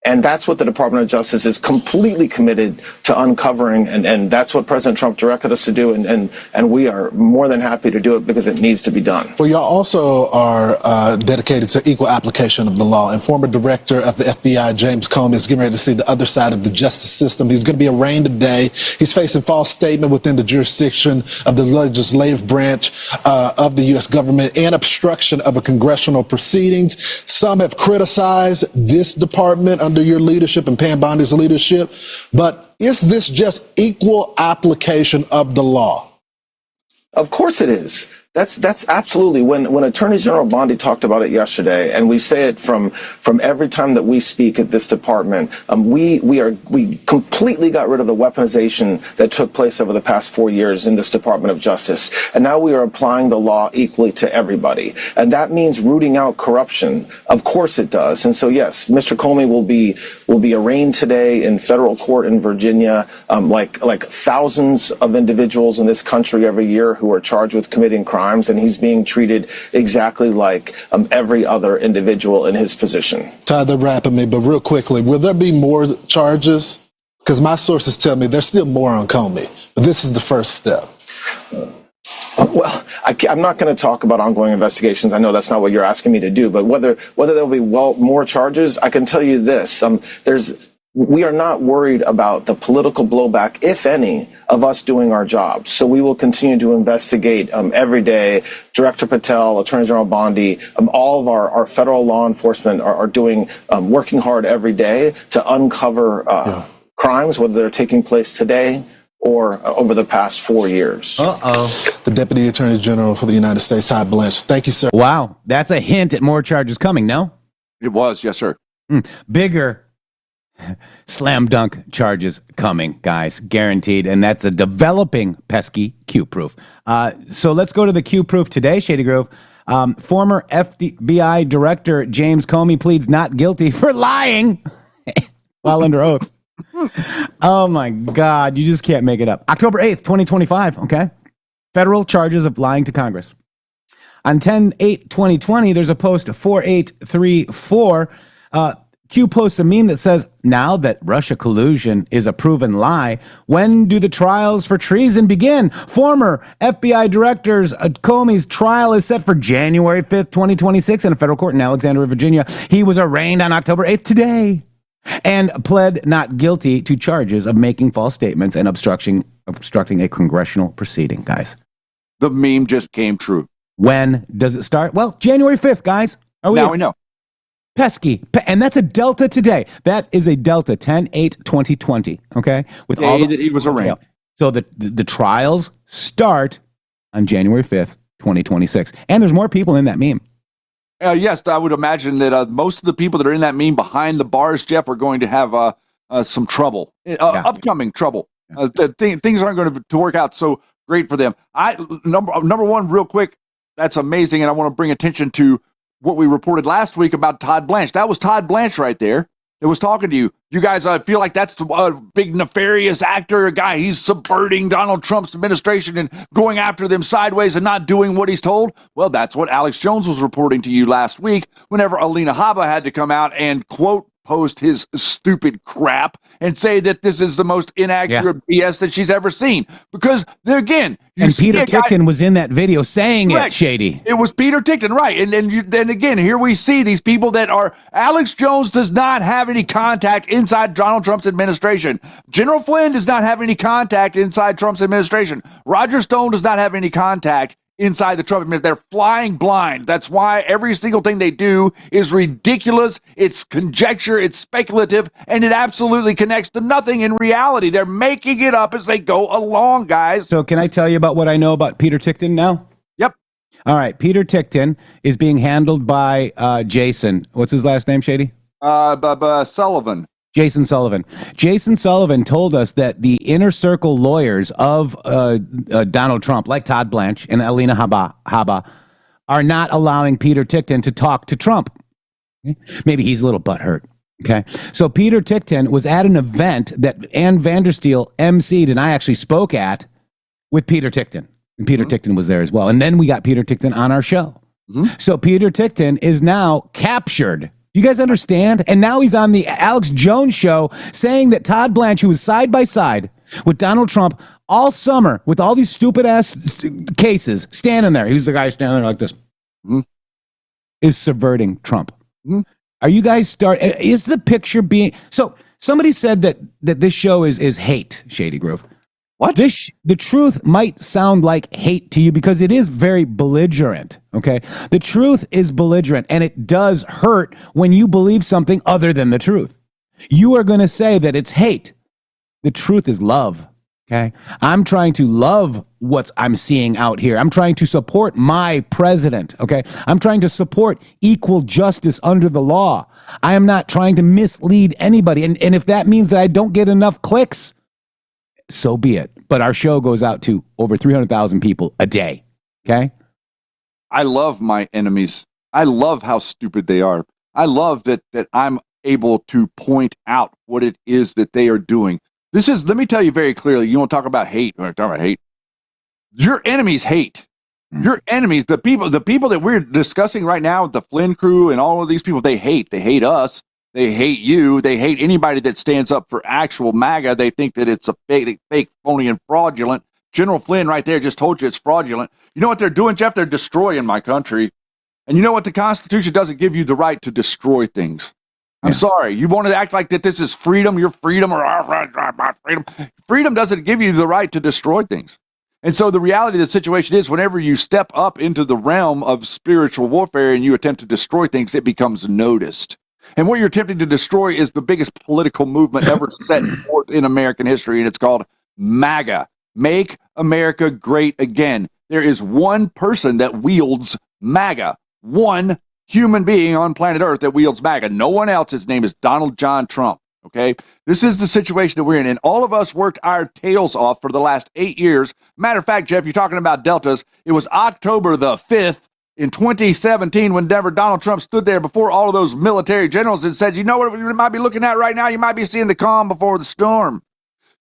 And that's what the Department of Justice is completely committed to uncovering, and that's what President Trump directed us to do, and we are more than happy to do it because it needs to be done. Well, y'all also are dedicated to equal application of the law, and former director of the FBI, James Comey, is getting ready to see the other side of the justice system. He's going to be arraigned today. He's facing false statement within the jurisdiction of the legislative branch of the U.S. government and obstruction of a congressional proceedings. Some have criticized this department under your leadership and Pam Bondi's leadership, but is this just equal application of the law? Of course it is. That's absolutely, when Attorney General Bondi talked about it yesterday, and we say it from every time that we speak at this department, we completely got rid of the weaponization that took place over the past 4 years in this Department of Justice, and now we are applying the law equally to everybody, and that means rooting out corruption. Of course it does, and so yes, Mr. Comey will be arraigned today in federal court in Virginia, like thousands of individuals in this country every year who are charged with committing crimes. And he's being treated exactly like every other individual in his position. Ty, they're wrapping me, but real quickly, will there be more charges? Because my sources tell me there's still more on Comey, but this is the first step. Well, I'm not going to talk about ongoing investigations. I know that's not what you're asking me to do, but whether there'll be more charges, I can tell you this. We are not worried about the political blowback, if any, of us doing our jobs. So we will continue to investigate every day. Director Patel, Attorney General Bondi, all of our federal law enforcement are working hard every day to uncover crimes, whether they're taking place today or over the past 4 years. The Deputy Attorney General for the United States, Ty Blanche. Thank you, sir. Wow, that's a hint at more charges coming, no? It was, yes, sir. Bigger slam dunk charges coming, guys, guaranteed. And that's a developing pesky Q-proof. So let's go to the Q-proof today, Shady Grove. Former FBI Director James Comey pleads not guilty for lying while under oath. Oh my God, you just can't make it up. October 8th, 2025, okay? Federal charges of lying to Congress. On 10/8/2020, there's a post 4834. Q posts a meme that says, now that Russia collusion is a proven lie, when do the trials for treason begin? Former FBI Director Comey's trial is set for January 5th, 2026 in a federal court in Alexandria, Virginia. He was arraigned on October 8th today. and pled not guilty to charges of making false statements and obstructing a congressional proceeding, guys. The meme just came true. When does it start? Well, January 5th, guys. Now we know. Pesky. And that's a Delta today. That is a Delta 10/8/2020. Okay, with all Day that he was arraigned. So the trials start on January 5th, 2026, and there's more people in that meme. Yes, I would imagine that most of the people that are in that meme behind the bars, Jeff, are going to have some trouble, upcoming trouble. Things aren't going to work out so great for them. Number one, real quick, that's amazing, and I want to bring attention to what we reported last week about Todd Blanche. That was Todd Blanche right there. It was talking to you. You guys feel like that's a big nefarious actor, a guy. He's subverting Donald Trump's administration and going after them sideways and not doing what he's told. Well, that's what Alex Jones was reporting to you last week whenever Alina Habba had to come out and, quote, post his stupid crap and say that this is the most inaccurate BS that she's ever seen. Because, there again... And Peter Tickton was in that video saying it, Shady. It was Peter Tickton, right. And then again, here we see these people that are... Alex Jones does not have any contact inside Donald Trump's administration. General Flynn does not have any contact inside Trump's administration. Roger Stone does not have any contact inside the Trump administration. They're flying blind. That's why every single thing they do is ridiculous. It's conjecture, it's speculative, and it absolutely connects to nothing in reality. They're making it up as they go along, guys. So can I tell you about what I know about Peter Tickton now? Yep. All right. Peter Tickton is being handled by Jason. What's his last name, Shady? Sullivan. Jason Sullivan. Jason Sullivan told us that the inner circle lawyers of Donald Trump, like Todd Blanche and Alina Habba, are not allowing Peter Tickton to talk to Trump. Okay? Maybe he's a little butthurt. Okay. So Peter Tickton was at an event that Ann Vandersteel emceed and I actually spoke at with Peter Tickton. And Peter Tickton was there as well. And then we got Peter Tickton on our show. So Peter Tickton is now captured. You guys understand? And now he's on the Alex Jones show saying that Todd Blanche, who was side by side with Donald Trump all summer with all these stupid ass cases, standing there. He's the guy standing there like this. Is subverting Trump. Are you guys is the picture being... So somebody said that this show is hate, Shady Groove. What? The truth might sound like hate to you because it is very belligerent, okay? The truth is belligerent, and it does hurt when you believe something other than the truth. You are going to say that it's hate. The truth is love, okay? I'm trying to love what I'm seeing out here. I'm trying to support my president, okay? I'm trying to support equal justice under the law. I am not trying to mislead anybody, and if that means that I don't get enough clicks, so be it. But our show goes out to over 300,000 people a day. Okay. I love my enemies. I love how stupid they are. I love that I'm able to point out what it is that they are doing. Let me tell you very clearly, you want to talk about hate. We're talking about hate. Your enemies hate. Your enemies, the people that we're discussing right now, the Flynn crew and all of these people, they hate. They hate us. They hate you. They hate anybody that stands up for actual MAGA. They think that it's a fake, phony, and fraudulent. General Flynn right there just told you it's fraudulent. You know what they're doing, Jeff? They're destroying my country. And you know what? The Constitution doesn't give you the right to destroy things. I'm sorry. You want to act like that this is freedom, your freedom, or my freedom. Freedom doesn't give you the right to destroy things. And so the reality of the situation is whenever you step up into the realm of spiritual warfare and you attempt to destroy things, it becomes noticed. And what you're attempting to destroy is the biggest political movement ever set forth in American history, and it's called MAGA. Make America Great Again. There is one person that wields MAGA. One human being on planet Earth that wields MAGA. No one else. His name is Donald John Trump. Okay? This is the situation that we're in. And all of us worked our tails off for the last 8 years. Matter of fact, Jeff, you're talking about deltas. It was October the 5th. In 2017, whenever Donald Trump stood there before all of those military generals and said, you know what you might be looking at right now? You might be seeing the calm before the storm.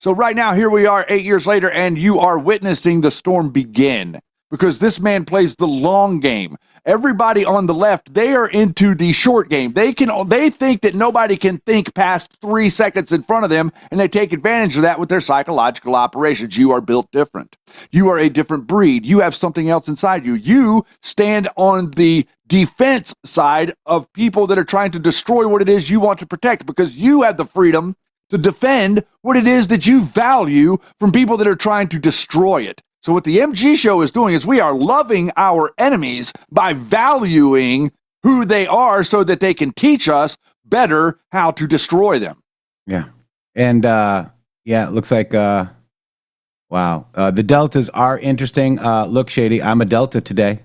So right now, here we are 8 years later, and you are witnessing the storm begin. because this man plays the long game. Everybody on the left, they are into the short game. They think that nobody can think past 3 seconds in front of them, and they take advantage of that with their psychological operations. You are built different. You are a different breed. You have something else inside you. You stand on the defense side of people that are trying to destroy what it is you want to protect, because you have the freedom to defend what it is that you value from people that are trying to destroy it. So what the MG show is doing is we are loving our enemies by valuing who they are so that they can teach us better how to destroy them. Yeah. And it looks like wow. The deltas are interesting. Look, Shady, I'm a delta today.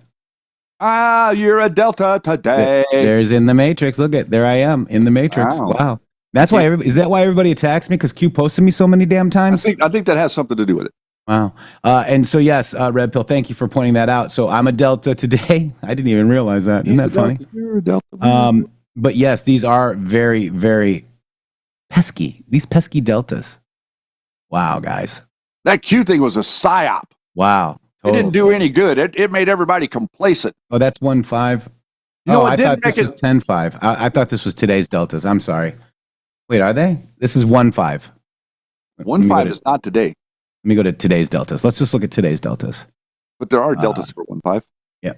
You're a delta today. There's in the Matrix. Look there I am in the Matrix. Wow. That's why is that why everybody attacks me? Because Q posted me so many damn times? I think that has something to do with it. Wow. And so, yes, Red Pill, thank you for pointing that out. So I'm a Delta today. I didn't even realize that. Isn't that funny? You're a Delta. But yes, these are very, very pesky. These pesky Deltas. Wow, guys. That Q thing was a psyop. Wow. It didn't do any good. It made everybody complacent. Oh, that's 1-5. No, I thought this was 10-5. I thought this was today's Deltas. I'm sorry. Wait, are they? This is 1-5. 1-5 is not today. Let me go to today's Deltas. Let's just look at today's Deltas. But there are Deltas for 1-5. Yep.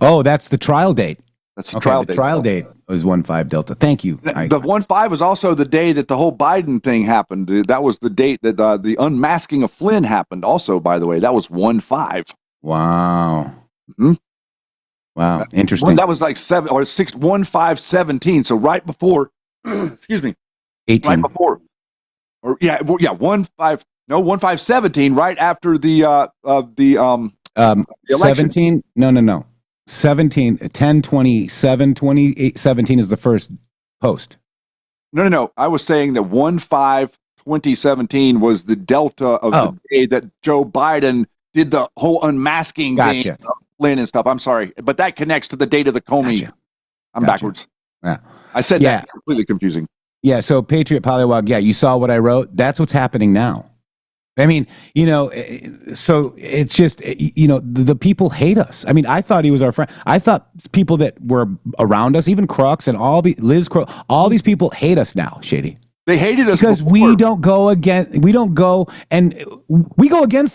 Oh, that's the trial date. That's the trial date. The trial date was 1-5 Delta. Thank you. The 1-5 was also the day that the whole Biden thing happened. That was the date that the unmasking of Flynn happened also, by the way. That was 1-5. Wow. Mm-hmm. Wow. Interesting. That was like 1-5-17. So right before, excuse me. 18. Right before. 1-5-17, right after the 17. No. 17, 10, 27, 28, 17 is the first post. No. I was saying that 1-5-2017 was the delta of the day that Joe Biden did the whole unmasking thing of Flynn and stuff. I'm sorry, but that connects to the date of the Comey. I'm backwards. Yeah. I said that completely confusing. Yeah, so Patriot Polywog, you saw what I wrote? That's what's happening now. I mean, so it's just, the people hate us. I mean, I thought he was our friend. I thought people that were around us, even Crooks and Liz Crook, all these people hate us now, Shady. They hated us because we go against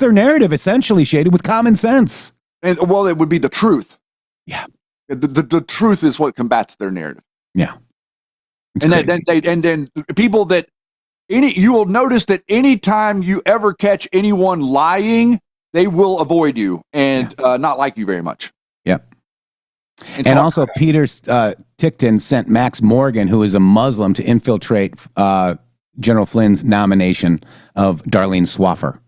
their narrative, essentially, Shady, with common sense. And well, it would be the truth. Yeah. The truth is what combats their narrative. Yeah. And then people that you will notice that anytime you ever catch anyone lying, they will avoid you and not like you very much. Yep. And also, Peter Tickton sent Max Morgan, who is a Muslim, to infiltrate General Flynn's nomination of Darlene Swaffer.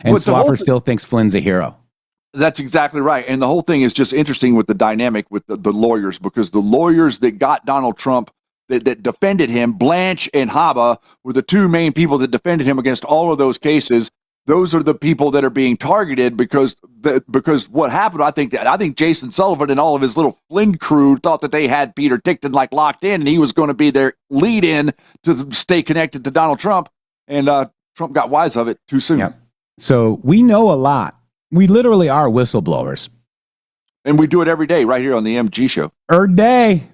And Swaffer still thinks Flynn's a hero. That's exactly right. And the whole thing is just interesting with the dynamic with the lawyers, because the lawyers that got Donald Trump that defended him, Blanche and Haba, were the two main people that defended him against all of those cases. Those are the people that are being targeted because what happened, I think Jason Sullivan and all of his little Flynn crew thought that they had Peter Tickton locked in, and he was going to be their lead in to stay connected to Donald Trump. And Trump got wise of it too soon. Yep. So we know a lot. We literally are whistleblowers. And we do it every day right here on the MG show. Every day.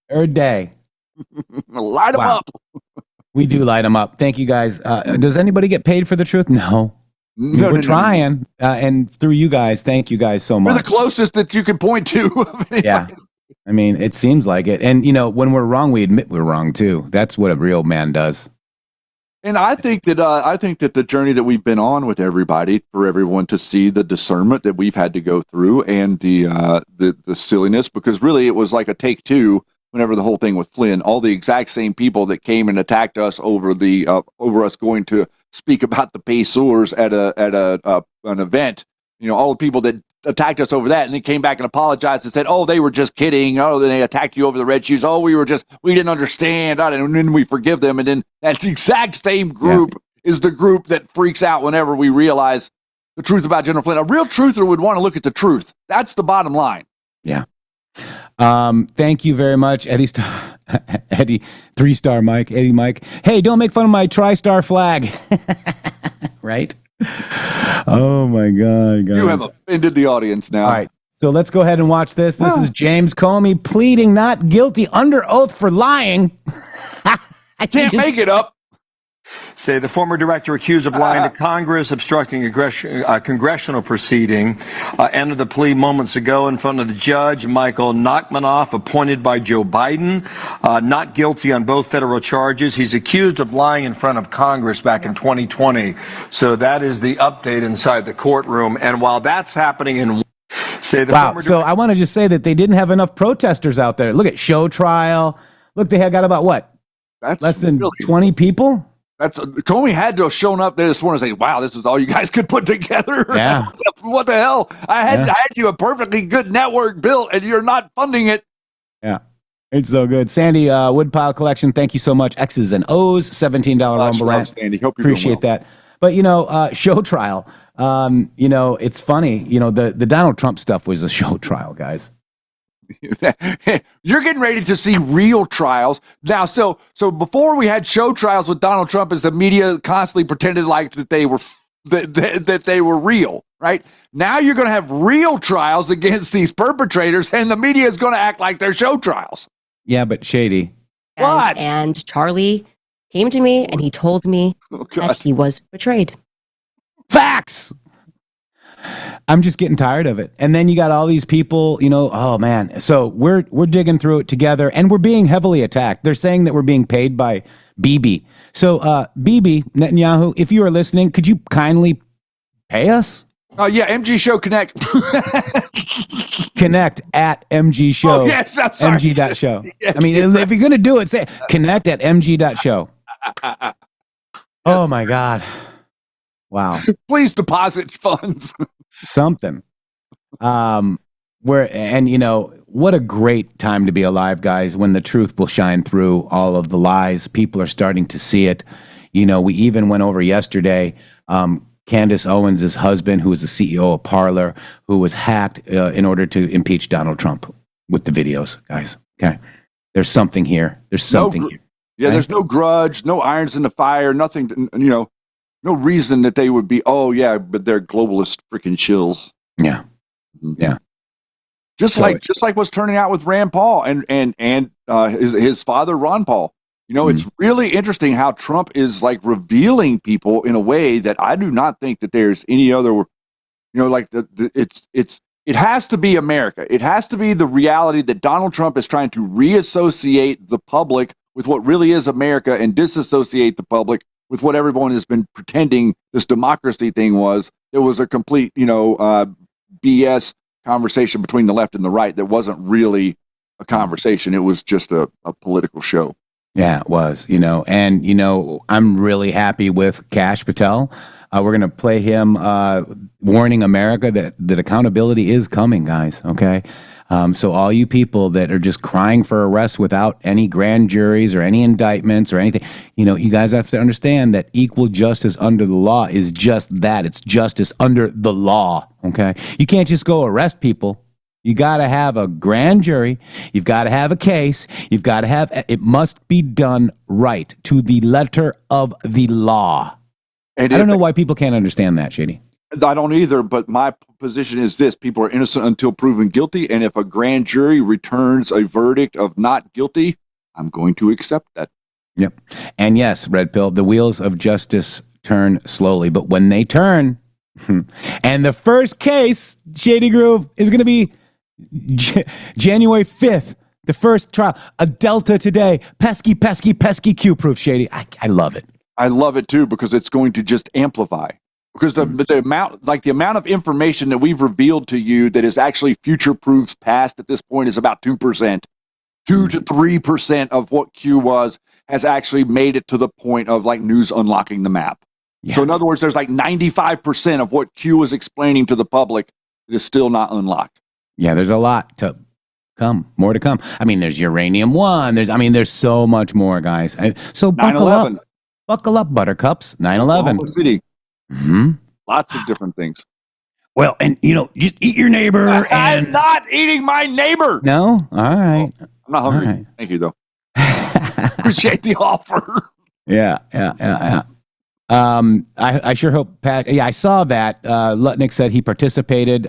Every day. Light them up. We do light them up. Thank you, guys. Does anybody get paid for the truth? No. We're trying. And through you guys, thank you guys so much. We're the closest that you can point to. Yeah. I mean, it seems like it. And, when we're wrong, we admit we're wrong, too. That's what a real man does. And I think that the journey that we've been on with everybody, for everyone to see the discernment that we've had to go through and the silliness, because really it was like a take two whenever the whole thing with Flynn, all the exact same people that came and attacked us over us going to speak about the Pacers at an event, all the people that attacked us over that and then came back and apologized and said, oh, they were just kidding. Oh, then they attacked you over the red shoes. Oh, we didn't understand. And then we forgive them. And then that exact same group is the group that freaks out whenever we realize the truth about General Flynn. A real truther would want to look at the truth. That's the bottom line. Yeah. Thank you very much, Eddie 3-star Mike, Eddie Mike. Hey, don't make fun of my tri-star flag. Right? Oh my God, guys. You have offended the audience now. All right. So let's go ahead and watch this. This is James Comey pleading not guilty under oath for lying. I can't make it up. Say the former director accused of lying to Congress, obstructing a congressional proceeding, entered the plea moments ago in front of the judge, Michael Nachmanoff, appointed by Joe Biden, not guilty on both federal charges. He's accused of lying in front of Congress back in 2020. So that is the update inside the courtroom. And while that's happening in wow. So I want to just say that they didn't have enough protesters out there. Look at show trial. Look, they had got about what? That's less than really 20 people. That's Comey had to have shown up there this morning and say, "Wow, this is all you guys could put together." Yeah. What the hell? I had you a perfectly good network built, and you're not funding it. Yeah. It's so good. Sandy, Woodpile Collection, thank you so much. X's and O's, $17 Rumble Rant. Sandy. Hope you're Appreciate doing well. that. But, show trial, it's funny. The Donald Trump stuff was a show trial, guys. You're getting ready to see real trials now. So before we had show trials with Donald Trump, as the media constantly pretended like that they were that they were real, right? Now you're going to have real trials against these perpetrators, and the media is going to act like they're show trials. Yeah, but shady. What? And Charlie came to me and he told me that he was betrayed. Facts. I'm just getting tired of it. And then you got all these people, oh man. So we're digging through it together, and we're being heavily attacked. They're saying that we're being paid by Bibi. So Bibi Netanyahu, if you are listening, could you kindly pay us? Yeah, MG Show Connect. Connect at MG Show. Oh, yes, I'm sorry. MG.show. Yes, I mean, if you're going to do it, say connect at MG.show. Oh my God. Wow. Please deposit funds. Something. What a great time to be alive, guys, when the truth will shine through all of the lies. People are starting to see it. We even went over yesterday, Candace Owens' husband, who is the CEO of Parler, who was hacked in order to impeach Donald Trump with the videos, guys. Okay. There's something here. There's something here. Yeah, right? There's no grudge, no irons in the fire, nothing, no reason that they would be, but they're globalist freaking shills. Yeah. Mm-hmm. Yeah. Just like what's turning out with Rand Paul and his father, Ron Paul. It's really interesting how Trump is like revealing people in a way that I do not think that there's any other, it has to be America. It has to be the reality that Donald Trump is trying to reassociate the public with what really is America and disassociate the public with what everyone has been pretending this democracy thing was. It was a complete, BS conversation between the left and the right that wasn't really a conversation. It was just a political show. Yeah, it was, I'm really happy with Kash Patel. We're going to play him warning America that accountability is coming, guys, okay? So all you people that are just crying for arrests without any grand juries or any indictments or anything, you guys have to understand that equal justice under the law is just that. It's justice under the law, okay? You can't just go arrest people. You got to have a grand jury. You've got to have a case. You've got to have, it must be done right to the letter of the law. And I don't know why people can't understand that, Shady. I don't either, but my position is this: people are innocent until proven guilty, and if a grand jury returns a verdict of not guilty, I'm going to accept that. Yep. And yes, Red Pill, the wheels of justice turn slowly, but when they turn, and the first case, Shady Groove, is going to be January 5th, the first trial, a Delta today, pesky Q-proof, Shady. I love it. I love it too, because it's going to just amplify. Because the amount of information that we've revealed to you that is actually future proofs past at this point is about 2%. 2 to 3% of what Q was has actually made it to the point of like news unlocking the map. Yeah. So in other words, there's like 95% of what Q was explaining to the public that is still not unlocked. Yeah, there's a lot to come, more to come. I mean, there's Uranium One. There's so much more, guys. So buckle up, buttercups. 9/11. City. Mm-hmm. Lots of different things. Well, and just eat your neighbor. I'm not eating my neighbor. No, all right. I'm not hungry. Right. Thank you, though. Appreciate the offer. Yeah. I sure hope Pat. Yeah, I saw that. Lutnick said he participated.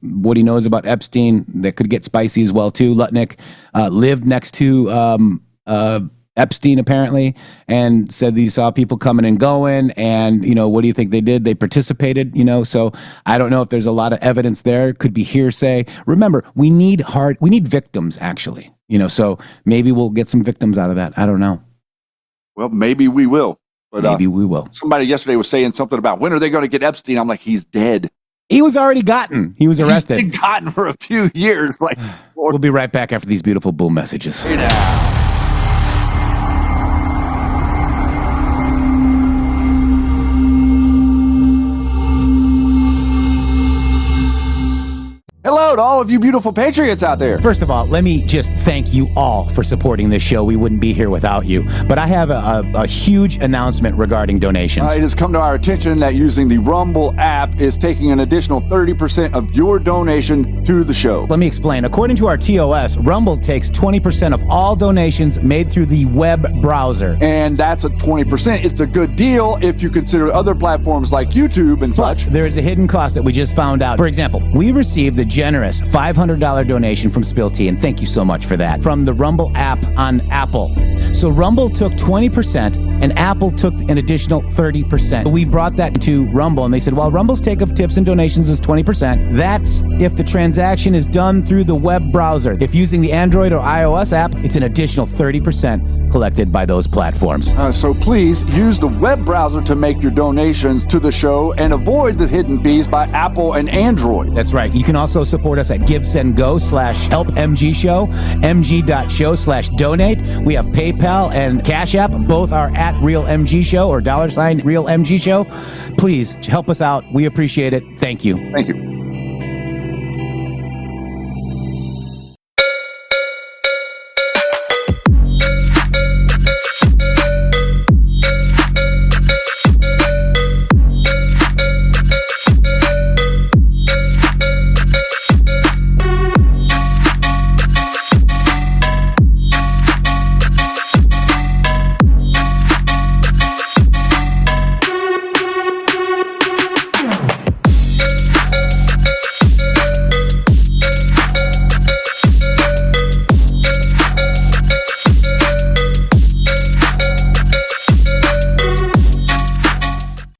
What he knows about Epstein, that could get spicy as well too. Lutnick lived next to Epstein apparently, and said that he saw people coming and going. And what do you think they did? They participated. So I don't know if there's a lot of evidence there. Could be hearsay. Remember, we need victims actually. So maybe we'll get some victims out of that. I don't know. Well, maybe we will. But, maybe we will. Somebody yesterday was saying something about when are they going to get Epstein? I'm like, he's dead. He was already gotten. He was arrested. He's been gotten for a few years. Like, we'll be right back after these beautiful boom messages. Hello to all of you beautiful patriots out there. First of all, let me just thank you all for supporting this show. We wouldn't be here without you. But I have a huge announcement regarding donations. It has come to our attention that using the Rumble app is taking an additional 30% of your donation to the show. Let me explain. According to our TOS, Rumble takes 20% of all donations made through the web browser. And that's a 20%. It's a good deal if you consider other platforms like YouTube and such. There is a hidden cost that we just found out. For example, we received the generous $500 donation from Spill Tea, and thank you so much for that, from the Rumble app on Apple. So Rumble took 20% and Apple took an additional 30%. We brought that to Rumble and they said, well, Rumble's take of tips and donations is 20%. That's if the transaction is done through the web browser. If using the Android or iOS app, it's an additional 30% collected by those platforms. So please use the web browser to make your donations to the show and avoid the hidden fees by Apple and Android. That's right. You can also support us at GiveSendGo/HelpMGShow, mg.show/donate. We have PayPal and Cash App. Both are at RealMGShow or $RealMGShow. Please help us out. We appreciate it. Thank you. Thank you.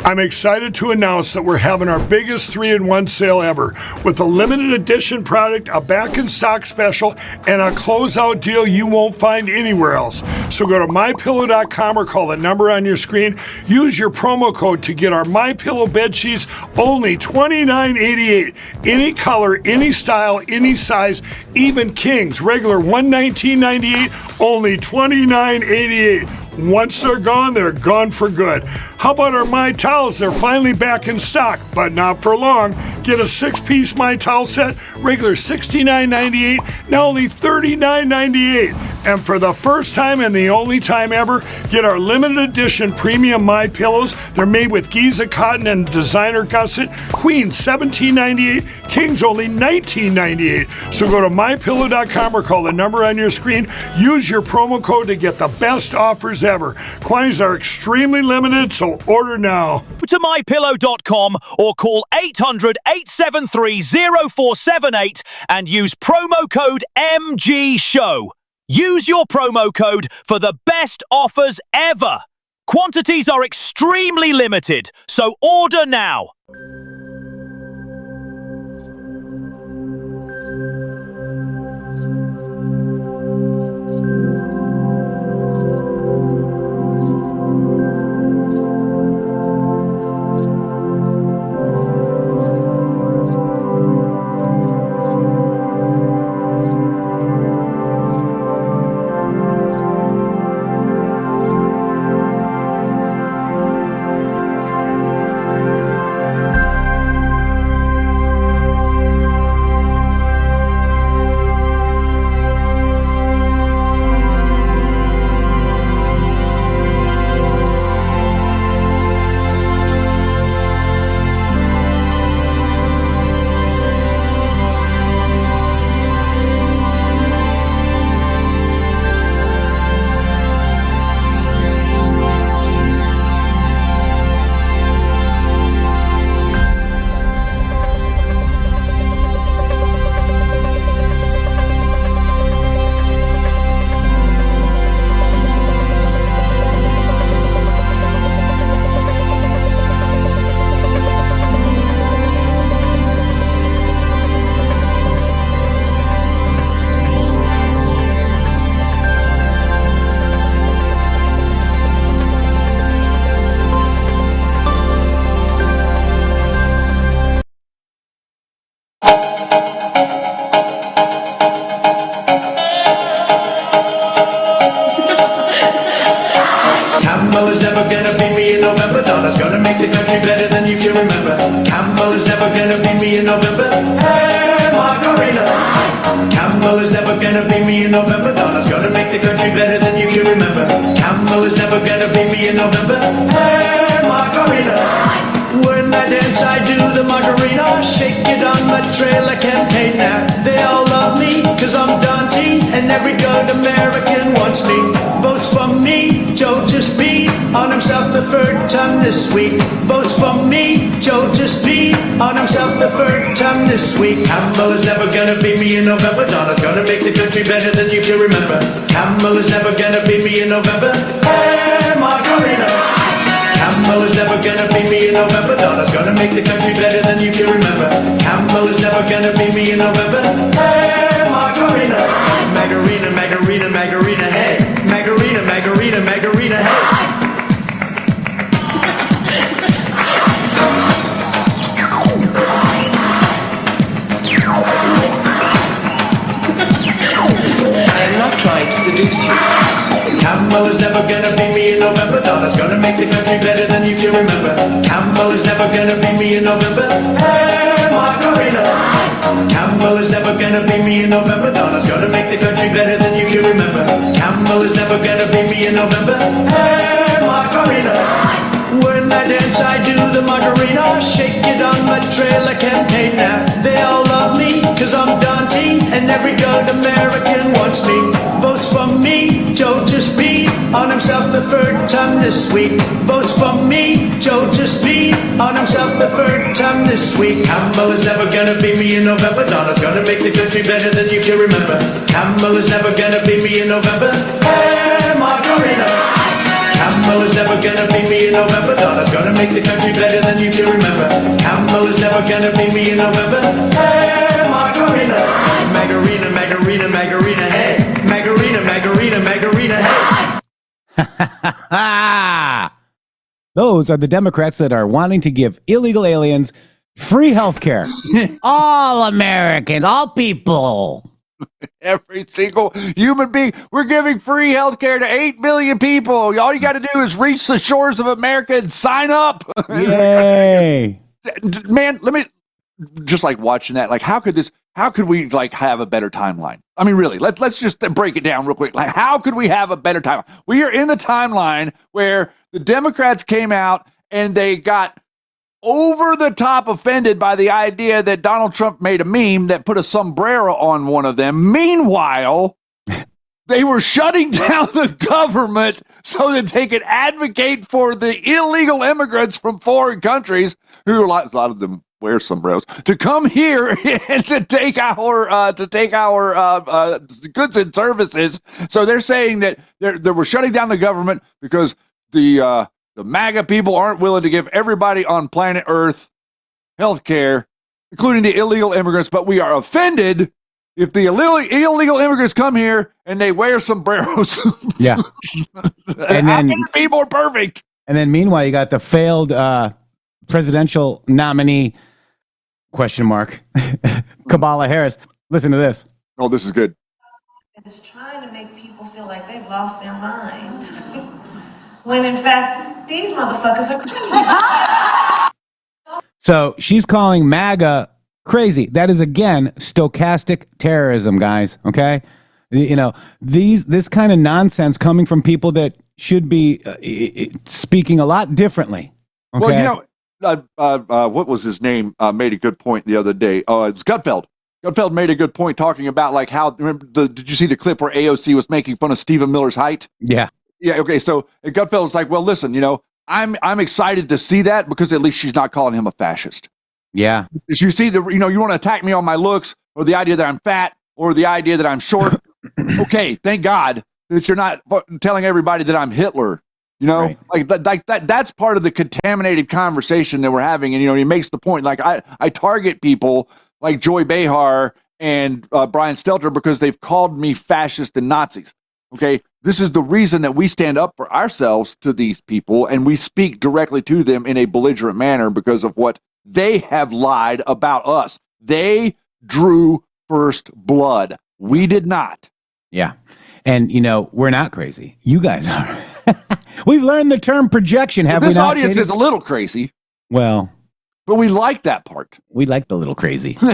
I'm excited to announce that we're having our biggest 3-in-1 sale ever with a limited edition product, a back in stock special, and a closeout deal you won't find anywhere else. So go to mypillow.com or call the number on your screen. Use your promo code to get our MyPillow bed sheets, only $29.88. Any color, any style, any size, even kings, regular $119.98, only $29.88. Once they're gone for good. How about our My Towels? They're finally back in stock, but not for long. Get a 6-piece My Towel set, regular $69.98, now only $39.98. And for the first time and the only time ever, get our limited edition premium My Pillows. They're made with Giza cotton and designer gusset. Queen $17.98, Kings only $19.98. So go to mypillow.com or call the number on your screen. Use your promo code to get the best offers ever. Quantities are extremely limited, so order now. To mypillow.com or call 800-873-0478 and use promo code MGSHOW. Use your promo code for the best offers ever. Quantities are extremely limited, so order now. can remember. Campbell is never gonna be me in November. Hey, Margarita. Campbell is never gonna be me in November. Donna's gonna make the country better than you can remember. Campbell is never gonna be me in November. Hey, Margarita. When I dance, I do the Margarita. Shake it on my trailer campaign now. They all love me, cause I'm Dante, and every good American wants me. Votes for me, Joe just beat on himself the third time this week. Votes for me, Joe just beat on himself the third time this week. Campbell is never gonna be me in November. Donna's gonna make the country better than you can remember. Campbell is never gonna be me in November. Hey, Margarita. Campbell is never gonna be me in November. Donna's gonna make the country better than you can remember. Campbell is never gonna be me in November. Hey, Margarita. Margarita, Margarita, Margarita, hey. Margarita, Margarita, Margarita, hey. I am not trying to seduce you. Campbell is never gonna be me in November. Donna's gonna make the country better than you can remember. Campbell is never gonna be me in November. Hey, Margarita. Campbell is never gonna be me in November. Donna's gonna make the country better than you can remember. Campbell is never gonna be me in November. Hey, Margarita. When I dance, I do the Margarita. Shake it on my trailer campaign now. They all love me, cause I'm Dante, and every good American wants me. Votes for me, Joe just beat on himself the third time this week. Votes for me, Joe just beat on himself the third time this week. Campbell is never gonna be me in November. Donna's gonna make the country better than you can remember. Campbell is never gonna be me in November. Hey, Margarita. Campbell is never gonna be me in November. Donna's gonna make the country better than you can remember. Campbell is never gonna be me in November. Hey, Margarita. Margarita, Margarita, Margarita, hey. Margarita, Margarita, Margarita, hey. Those are the Democrats that are wanting to give illegal aliens free health care. All Americans, all people. Every single human being. We're giving free health care to 8 million people. All you got to do is reach the shores of America and sign up. Yay. Man, let me just like watching that. Like, how could we like have a better timeline? I mean, really, let's just break it down real quick. Like, how could we have a better timeline? We are in the timeline where the Democrats came out and they got over the top offended by the idea that Donald Trump made a meme that put a sombrero on one of them. Meanwhile, they were shutting down the government so that they could advocate for the illegal immigrants from foreign countries, who a lot of them wear sombreros, to come here and to take our goods and services. So they're saying that they were shutting down the government because the MAGA people aren't willing to give everybody on planet Earth health care, including the illegal immigrants, but we are offended if the illegal immigrants come here and they wear sombreros. Yeah. And how then can it be more perfect? And then meanwhile, you got the failed presidential nominee, question mark, Kamala Harris. Listen to this. Oh, this is good. It's trying to make people feel like they've lost their mind. When in fact, these motherfuckers are crazy. So she's calling MAGA crazy. That is, again, stochastic terrorism, guys. Okay. You know, this kind of nonsense coming from people that should be speaking a lot differently. Okay? Well, you know, what was his name? Made a good point the other day. Oh, it was Gutfeld. Gutfeld made a good point talking about like how. Did you see the clip where AOC was making fun of Stephen Miller's height? Yeah. Yeah. Okay. So Gutfeld was like, well, listen, you know, I'm excited to see that because at least she's not calling him a fascist. Yeah. As you see you want to attack me on my looks or the idea that I'm fat or the idea that I'm short. Okay. Thank God that you're not telling everybody that I'm Hitler. You know, right. like that's part of the contaminated conversation that we're having. And, you know, he makes the point, like I target people like Joy Behar and Brian Stelter because they've called me fascist and Nazis. Okay. This is the reason that we stand up for ourselves to these people and we speak directly to them in a belligerent manner because of what they have lied about us. They drew first blood. We did not. Yeah. And, you know, we're not crazy. You guys are. We've learned the term projection, have we not? This audience is a little crazy. Well, But we like that part. We like the little crazy. All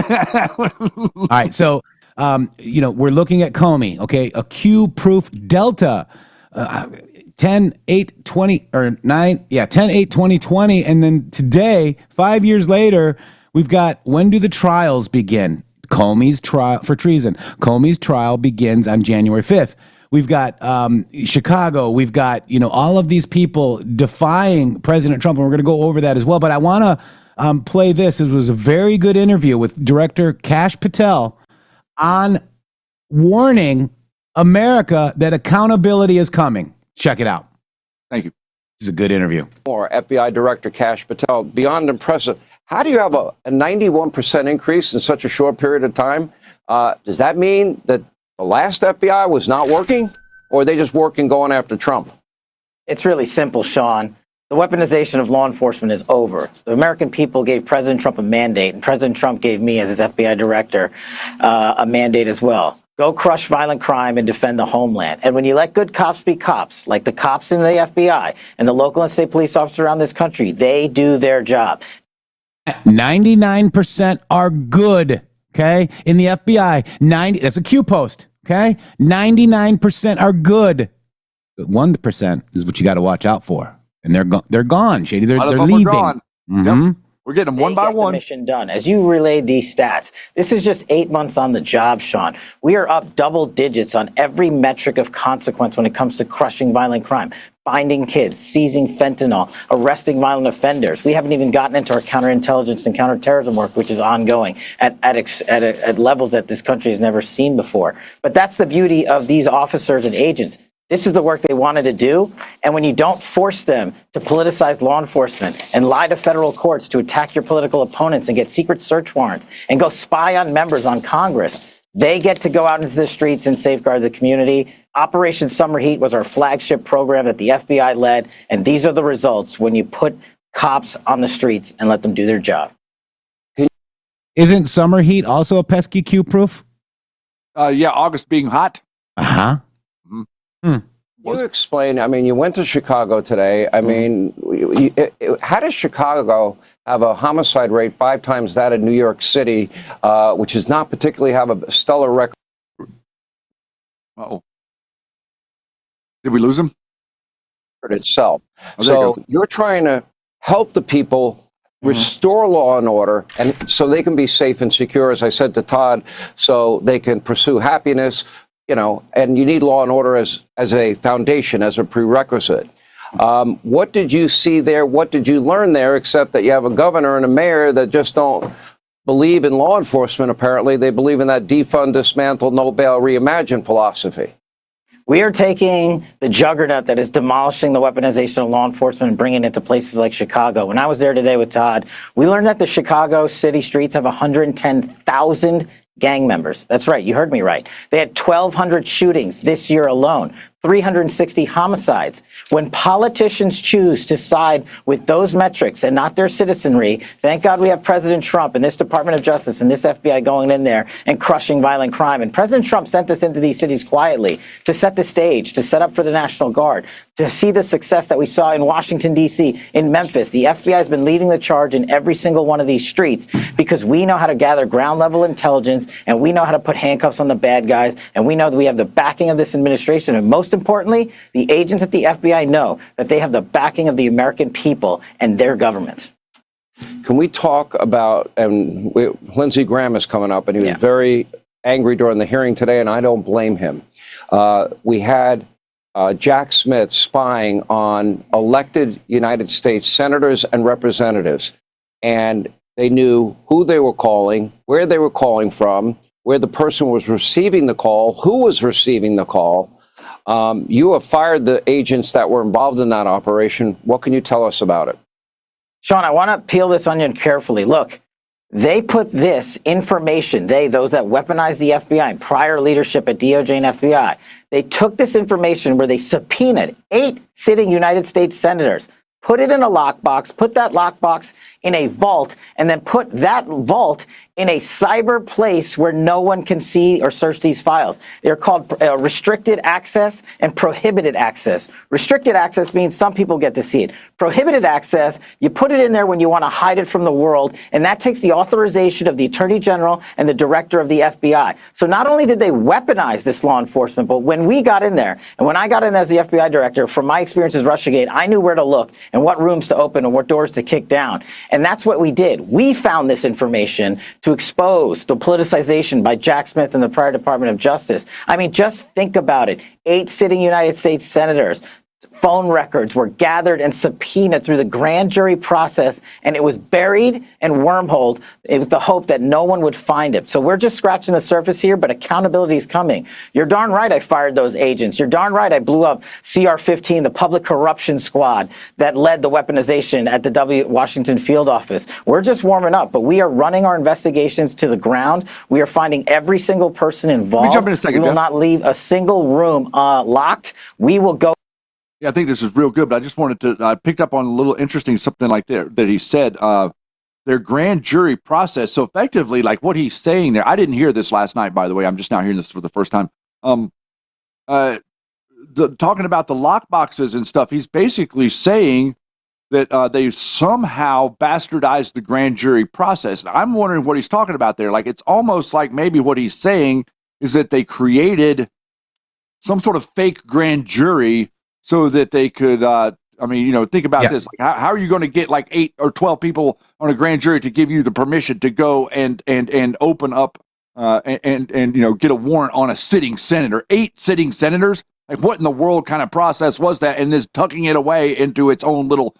right, so we're looking at Comey. Okay, a Q-proof Delta, 10/8/20 or 9, 10/8/2020, and then today, 5 years later, we've got when do the trials begin? Comey's trial for treason. Comey's trial begins on January 5th. We've got Chicago. We've got all of these people defying President Trump, and we're going to go over that as well. But I want to play this. It was a very good interview with Director Kash Patel on warning America that accountability is coming. Check it out. Thank you. This is a good interview. More FBI Director Kash Patel, beyond impressive. How do you have a 91% increase in such a short period of time? Does that mean that the last FBI was not working, or are they just working going after Trump? It's really simple, Sean. The weaponization of law enforcement is over. The American people gave President Trump a mandate, and President Trump gave me, as his FBI director, a mandate as well. Go crush violent crime and defend the homeland. And when you let good cops be cops, like the cops in the FBI and the local and state police officers around this country, they do their job. 99% are good, okay? In the FBI, that's a Q post, okay? 99% are good. But 1% is what you got to watch out for. And they're gone, Shady. They're leaving. Gone. Mm-hmm. Yep. We're getting them one by one. The mission done. As you relayed these stats, this is just 8 months on the job, Sean. We are up double digits on every metric of consequence when it comes to crushing violent crime, finding kids, seizing fentanyl, arresting violent offenders. We haven't even gotten into our counterintelligence and counterterrorism work, which is ongoing at levels that this country has never seen before. But that's the beauty of these officers and agents. This is the work they wanted to do. And when you don't force them to politicize law enforcement and lie to federal courts to attack your political opponents and get secret search warrants and go spy on members on Congress, they get to go out into the streets and safeguard the community. Operation Summer Heat was our flagship program that the FBI led. And these are the results when you put cops on the streets and let them do their job. Isn't Summer Heat also a pesky Q-proof? Yeah, August being hot. Uh-huh. You explain, I mean, you went to Chicago today. I mean, how does Chicago have a homicide rate 5 times that of New York City, which does not particularly have a stellar record? Uh-oh. Did we lose him? Itself. Oh, so you're trying to help the people restore law and order, and so they can be safe and secure, as I said to Todd, so they can pursue happiness. And you need law and order as a foundation, as a prerequisite. What did you see there? What did you learn there, except that you have a governor and a mayor that just don't believe in law enforcement, apparently. They believe in that defund, dismantle, no bail, reimagine philosophy. We are taking the juggernaut that is demolishing the weaponization of law enforcement and bringing it to places like Chicago. When I was there today with Todd, we learned that the Chicago city streets have 110,000 gang members. That's right. You heard me right. They had 1,200 shootings this year alone, 360 homicides. When politicians choose to side with those metrics and not their citizenry, thank God we have President Trump and this Department of Justice and this FBI going in there and crushing violent crime. And President Trump sent us into these cities quietly to set the stage, to set up for the National Guard, to see the success that we saw in Washington, D.C., in Memphis. The FBI has been leading the charge in every single one of these streets because we know how to gather ground level intelligence and we know how to put handcuffs on the bad guys. And we know that we have the backing of this administration. And most importantly, the agents at the FBI know that they have the backing of the American people and their government. Can we talk about, and Lindsey Graham is coming up, and he was very angry during the hearing today, and I don't blame him. We had Jack Smith spying on elected United States senators and representatives, and they knew who they were calling, where they were calling from, where the person was receiving the call, who was receiving the call. You have fired the agents that were involved in that operation. What can you tell us about it? Sean, I want to peel this onion carefully. Look, they put this information, those that weaponized the FBI and prior leadership at DOJ and FBI, they took this information where they subpoenaed 8 sitting United States senators, put it in a lockbox, put that lockbox in a vault, and then put that vault in a cyber place where no one can see or search these files. They're called restricted access and prohibited access. Restricted access means some people get to see it. Prohibited access, you put it in there when you want to hide it from the world, and that takes the authorization of the Attorney General and the Director of the FBI. So not only did they weaponize this law enforcement, but when we got in there, and when I got in as the FBI Director, from my experience as Russiagate, I knew where to look and what rooms to open and what doors to kick down. And that's what we did. We found this information to expose the politicization by Jack Smith and the prior Department of Justice. I mean, just think about it. 8 sitting United States senators, phone records were gathered and subpoenaed through the grand jury process, and it was buried and wormholed. It was the hope that no one would find it. So we're just scratching the surface here, but accountability is coming. You're darn right I fired those agents. You're darn right I blew up CR-15, the public corruption squad that led the weaponization at the Washington field office. We're just warming up, but we are running our investigations to the ground. We are finding every single person involved. Let me jump in a second, we will Jeff. not leave a single room locked. We will go. Yeah, I think this is real good, but I just wanted to, I picked up on a little interesting something like that he said, their grand jury process. So effectively, like what he's saying there, I didn't hear this last night, by the way. I'm just now hearing this for the first time. Talking about the lock boxes and stuff, he's basically saying that they somehow bastardized the grand jury process. And I'm wondering what he's talking about there. Like, it's almost like maybe what he's saying is that they created some sort of fake grand jury so that they could, think about this. Like, how are you going to get like 8 or 12 people on a grand jury to give you the permission to go and open up and get a warrant on a sitting senator? 8 sitting senators? Like, what in the world kind of process was that? And this tucking it away into its own little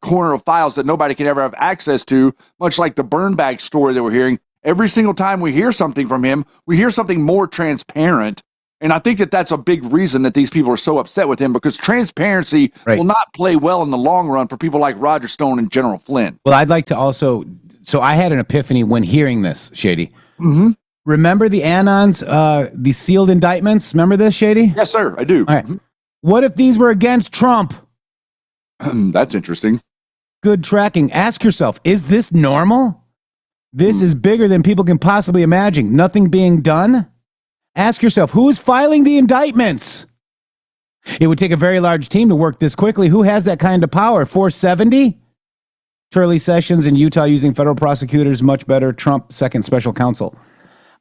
corner of files that nobody can ever have access to, much like the burn bag story that we're hearing. Every single time we hear something from him, we hear something more transparent. And I think that that's a big reason that these people are so upset with him, because transparency will not play well in the long run for people like Roger Stone and General Flynn. Well, I'd like to also, so I had an epiphany when hearing this, Shady. Mm-hmm. Remember the Anons, the sealed indictments? Remember this, Shady? Yes, sir, I do. All right. What if these were against Trump? That's interesting. Good tracking. Ask yourself, is this normal? This is bigger than people can possibly imagine. Nothing being done? Ask yourself, who's filing the indictments? It would take a very large team to work this quickly. Who has that kind of power? 470? Turley Sessions in Utah using federal prosecutors, much better. Trump, second special counsel.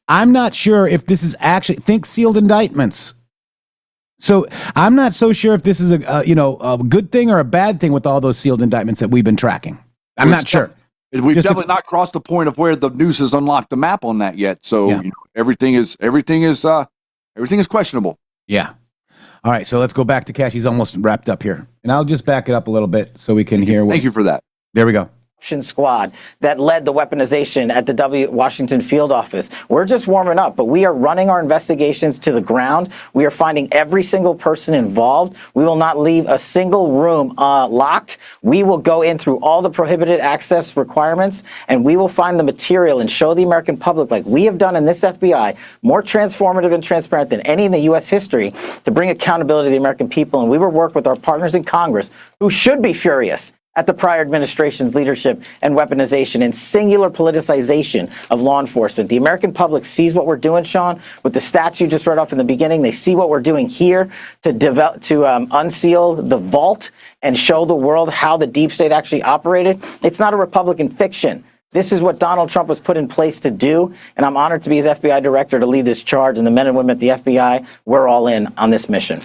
I'm not sure if this is actually, think sealed indictments. So I'm not so sure if this is a good thing or a bad thing with all those sealed indictments that we've been tracking. I'm not sure. We've definitely not crossed the point of where the news has unlocked the map on that yet. So everything is questionable. Yeah. All right. So let's go back to Kash. He's almost wrapped up here, and I'll just back it up a little bit so we can hear. Thank you for that. There we go. Squad that led the weaponization at the Washington field office. We're just warming up, but we are running our investigations to the ground. We are finding every single person involved. We will not leave a single room locked. We will go in through all the prohibited access requirements, and we will find the material and show the American public, like we have done in this FBI, more transformative and transparent than any in the U.S. history, to bring accountability to the American people. And we will work with our partners in Congress, who should be furious at the prior administration's leadership and weaponization and singular politicization of law enforcement. The American public sees what we're doing, Sean, with the stats you just read off in the beginning. They see what we're doing here to unseal the vault and show the world how the deep state actually operated. It's not a Republican fiction. This is what Donald Trump was put in place to do, and I'm honored to be his FBI director to lead this charge. And the men and women at the FBI, we're all in on this mission.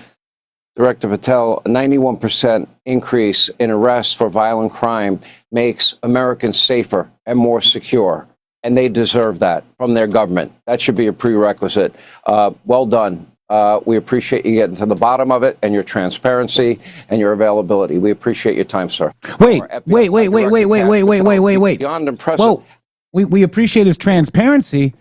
Director Patel, a 91% increase in arrests for violent crime makes Americans safer and more secure, and they deserve that from their government. That should be a prerequisite. Well done. We appreciate you getting to the bottom of it and your transparency and your availability. We appreciate your time, sir. Wait. Beyond impressive. Whoa. We appreciate his transparency.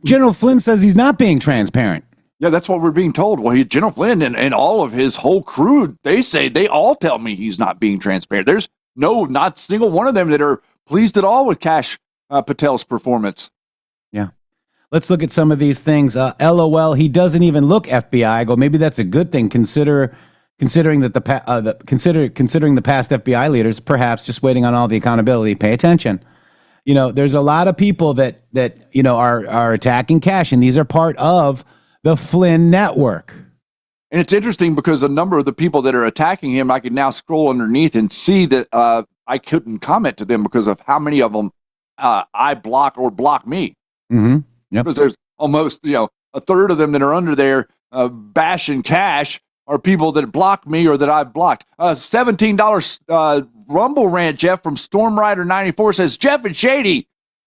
General Flynn says he's not being transparent. Yeah, that's what we're being told. Well, General Flynn and all of his whole crew, they all tell me he's not being transparent. There's not single one of them that are pleased at all with Kash Patel's performance. Yeah. Let's look at some of these things. LOL, he doesn't even look FBI. I go, maybe that's a good thing, considering that considering the past FBI leaders, perhaps just waiting on all the accountability. Pay attention. there's a lot of people that are attacking Kash, and these are part of the Flynn network. And it's interesting because a number of the people that are attacking him, I can now scroll underneath and see that I couldn't comment to them because of how many of them I block or block me. Mm-hmm. Yep. Because there's almost a third of them that are under there bashing Kash are people that block me or that I've blocked. $17 Rumble rant, Jeff, from Stormrider94 says, Jeff and Shady,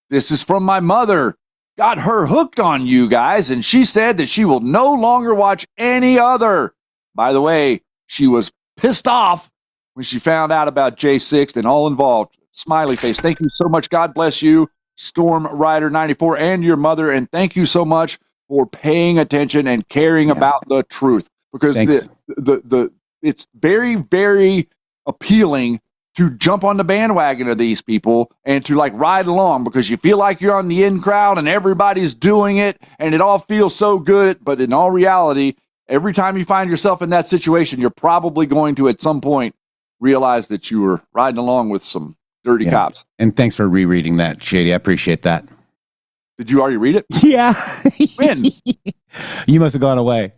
this is from my mother. Got her hooked on you guys, and she said that she will no longer watch any other. By the way, she was pissed off when she found out about J6 and all involved. Smiley face. Thank you so much. God bless you, Stormrider94, and your mother, and thank you so much for paying attention and caring about the truth. Because it's very, very appealing to jump on the bandwagon of these people and to ride along because you feel like you're on the in crowd and everybody's doing it and it all feels so good. But in all reality, every time you find yourself in that situation, you're probably going to at some point realize that you were riding along with some dirty cops. And thanks for rereading that, Shady. I appreciate that. Did you already read it? Yeah. When? You must have gone away.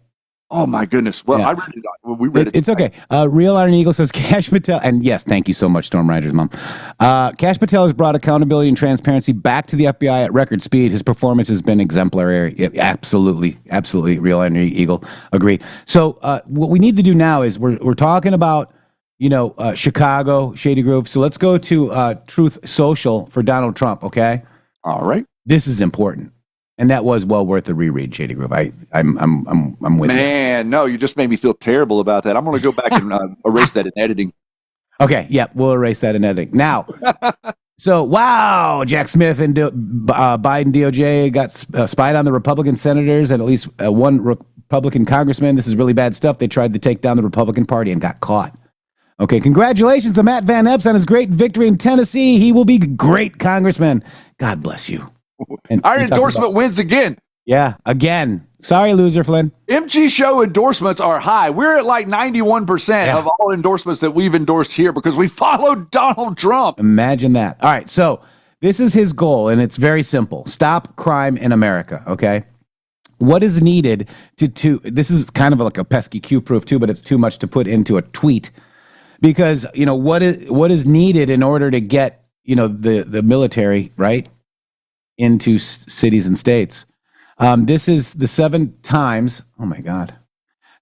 Oh my goodness! Well, I read it. We read it. It's okay. Real Iron Eagle says Kash Patel, and yes, thank you so much, Storm Rider's mom. Kash Patel has brought accountability and transparency back to the FBI at record speed. His performance has been exemplary. Absolutely. Real Iron Eagle, agree. So what we need to do now is we're talking about Chicago, Shady Grove. So let's go to Truth Social for Donald Trump. Okay. All right. This is important. And that was well worth the reread, Shady Grove. I'm with you. Man, no, you just made me feel terrible about that. I'm going to go back and erase that in editing. Okay, yeah, we'll erase that in editing. Now, so, wow, Jack Smith and Biden DOJ got spied on the Republican senators and at least one Republican congressman. This is really bad stuff. They tried to take down the Republican Party and got caught. Okay, congratulations to Matt Van Epps on his great victory in Tennessee. He will be a great congressman. God bless you. And our endorsement wins again. Yeah, again. Sorry, loser, Flynn. MG Show endorsements are high. We're at 91% of all endorsements that we've endorsed here because we followed Donald Trump. Imagine that. All right, so this is his goal, and it's very simple. Stop crime in America, okay? What is needed to this is kind of like a pesky Q-proof too, but it's too much to put into a tweet. Because, what is needed in order to get, the military, right, into cities and states. This is the 7 times, oh my God,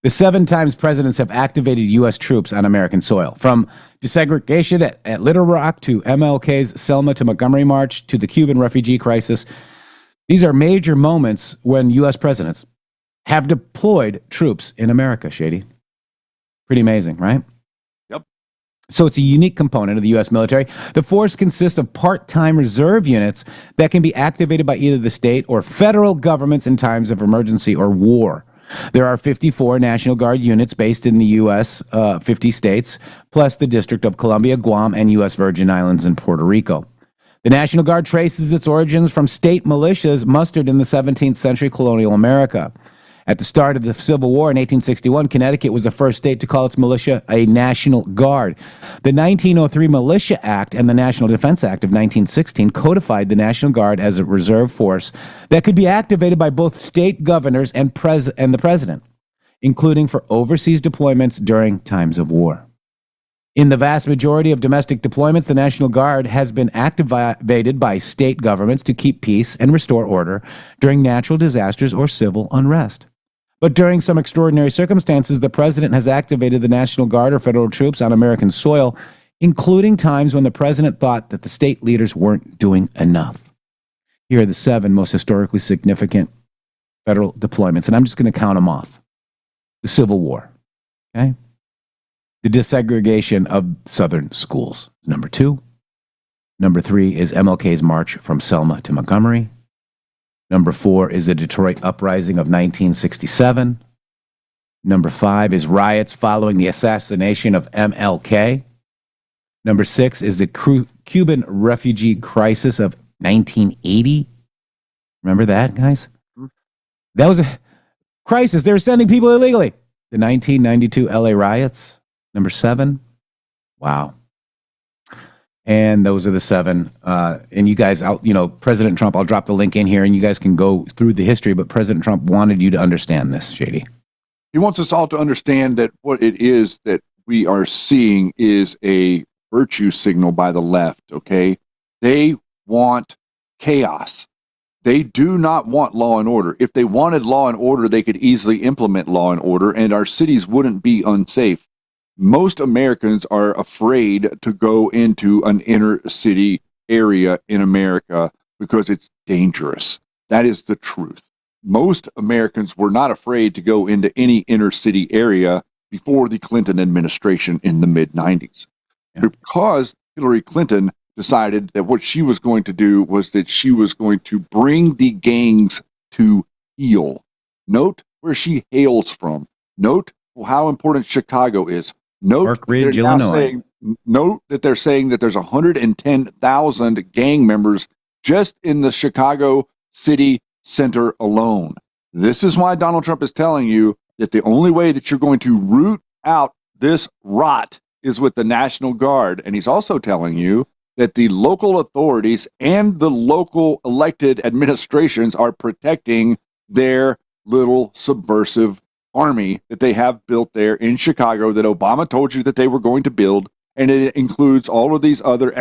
the 7 times presidents have activated U.S. troops on American soil, from desegregation at Little Rock to MLK's Selma to Montgomery March to the Cuban refugee crisis. These are major moments when U.S. presidents have deployed troops in America, Shady. Pretty amazing, right? So it's a unique component of the U.S. military. The force consists of part-time reserve units that can be activated by either the state or federal governments in times of emergency or war. There are 54 National Guard units based in the U.S., 50 states, plus the District of Columbia, Guam, and U.S. Virgin Islands and Puerto Rico. The National Guard traces its origins from state militias mustered in the 17th century colonial America. At the start of the Civil War in 1861, Connecticut was the first state to call its militia a National Guard. The 1903 Militia Act and the National Defense Act of 1916 codified the National Guard as a reserve force that could be activated by both state governors and the president, including for overseas deployments during times of war. In the vast majority of domestic deployments, the National Guard has been activated by state governments to keep peace and restore order during natural disasters or civil unrest. But during some extraordinary circumstances, the president has activated the National Guard or federal troops on American soil, including times when the president thought that the state leaders weren't doing enough. Here are the 7 most historically significant federal deployments, and I'm just going to count them off. The Civil War, okay? The desegregation of Southern schools, number 2. Number 3 is MLK's march from Selma to Montgomery. Number 4 is the Detroit Uprising of 1967. Number 5 is riots following the assassination of MLK. Number 6 is the Cuban refugee crisis of 1980. Remember that, guys? That was a crisis. They were sending people illegally. The 1992 LA riots. Number 7. Wow. And those are the 7. And you guys, President Trump, I'll drop the link in here and you guys can go through the history, but President Trump wanted you to understand this, Shady. He wants us all to understand that what it is that we are seeing is a virtue signal by the left, okay? They want chaos. They do not want law and order. If they wanted law and order, they could easily implement law and order, and our cities wouldn't be unsafe. Most Americans are afraid to go into an inner city area in America because it's dangerous. That is the truth. Most Americans were not afraid to go into any inner city area before the Clinton administration in the mid-90s. Yeah. Because Hillary Clinton decided that what she was going to do was that she was going to bring the gangs to heel. Note where she hails from. Note how important Chicago is. Note that they're saying that there's 110,000 gang members just in the Chicago city center alone. This is why Donald Trump is telling you that the only way that you're going to root out this rot is with the National Guard. And he's also telling you that the local authorities and the local elected administrations are protecting their little subversive army that they have built there in Chicago that Obama told you that they were going to build, and it includes all of these other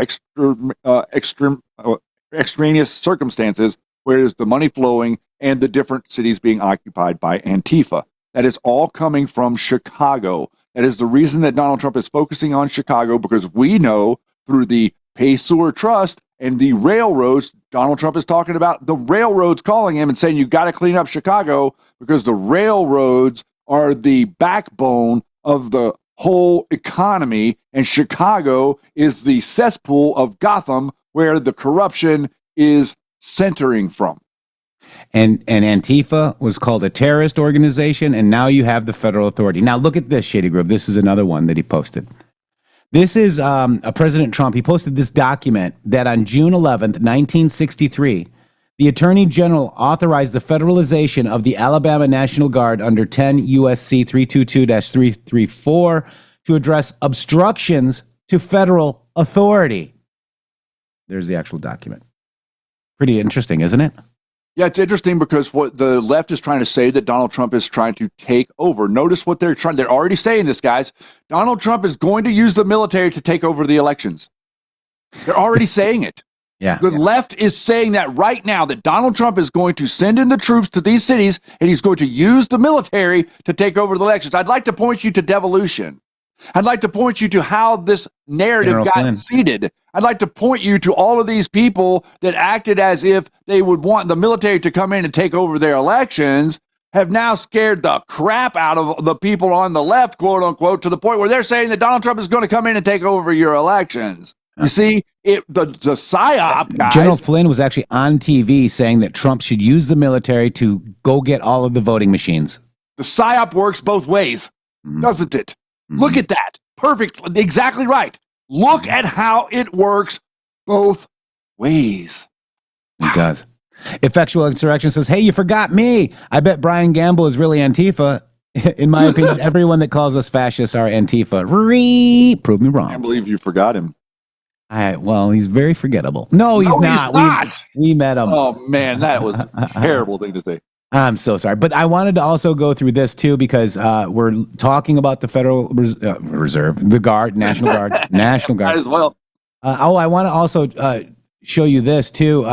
extraneous circumstances where there's the money flowing and the different cities being occupied by Antifa. That is all coming from Chicago. That is the reason that Donald Trump is focusing on Chicago, because we know through the Pay Sewer Trust and the railroads, Donald Trump is talking about the railroads calling him and saying, you got to clean up Chicago because the railroads are the backbone of the whole economy. And Chicago is the cesspool of Gotham where the corruption is centering from. And Antifa was called a terrorist organization, and now you have the federal authority. Now look at this, Shady Grove. This is another one that he posted. This is a President Trump. He posted this document that on June 11th, 1963, the Attorney General authorized the federalization of the Alabama National Guard under 10 U.S.C. 322-334 to address obstructions to federal authority. There's the actual document. Pretty interesting, isn't it? Yeah, it's interesting because what the left is trying to say that Donald Trump is trying to take over. Notice what they're already saying this, guys. Donald Trump is going to use the military to take over the elections. They're already saying it. Yeah. The left is saying that right now, that Donald Trump is going to send in the troops to these cities and he's going to use the military to take over the elections. I'd like to point you to devolution. I'd like to point you to how this narrative got seeded. I'd like to point you to all of these people that acted as if they would want the military to come in and take over their elections, have now scared the crap out of the people on the left, quote unquote, to the point where they're saying that Donald Trump is going to come in and take over your elections. You see, the PSYOP guys. General Flynn was actually on TV saying that Trump should use the military to go get all of the voting machines. The PSYOP works both ways, doesn't it? Look at that. Perfect. Exactly right. Look at how it works both ways. It does. Effectual Insurrection says, hey, you forgot me. I bet Brian Gamble is really Antifa. In my opinion, everyone that calls us fascists are Antifa. Prove me wrong. I can't believe you forgot him. Well, he's very forgettable. No, he's not. We met him. Oh, man, that was a terrible thing to say. I'm so sorry. But I wanted to also go through this, too, because we're talking about the Federal Reserve, the Guard, National Guard, National Guard. As well. I want to also show you this, too.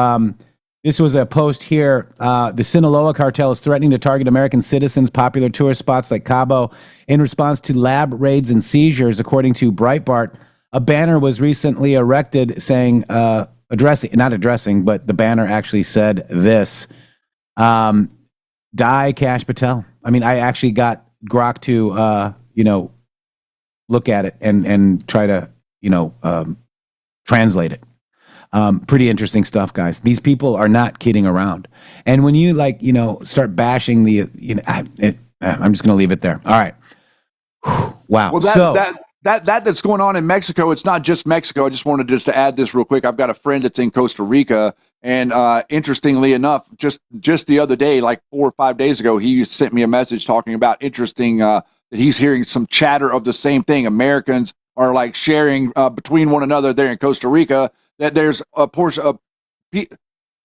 This was a post here. The Sinaloa cartel is threatening to target American citizens, popular tourist spots like Cabo, in response to lab raids and seizures, according to Breitbart. A banner was recently erected saying, not addressing, but the banner actually said this. Die Kash Patel. I mean, I actually got Grok to, look at it and try to, translate it. Pretty interesting stuff, guys. These people are not kidding around. And when you start bashing I'm just going to leave it there. All right. Wow. Well, that's going on in Mexico. It's not just Mexico. I just wanted to add this real quick. I've got a friend that's in Costa Rica, and interestingly enough, just the other day, like 4 or 5 days ago, he sent me a message talking about that he's hearing some chatter of the same thing. Americans are like sharing between one another there in Costa Rica, that there's a portion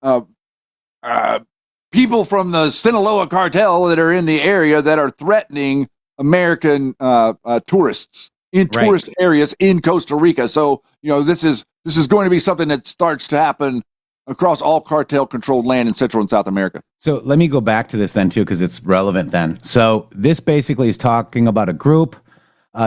of people from the Sinaloa cartel that are in the area that are threatening American tourists in tourist areas in Costa Rica. So, this is going to be something that starts to happen across all cartel-controlled land in Central and South America. So let me go back to this then, too, because it's relevant then. So this basically is talking about a group,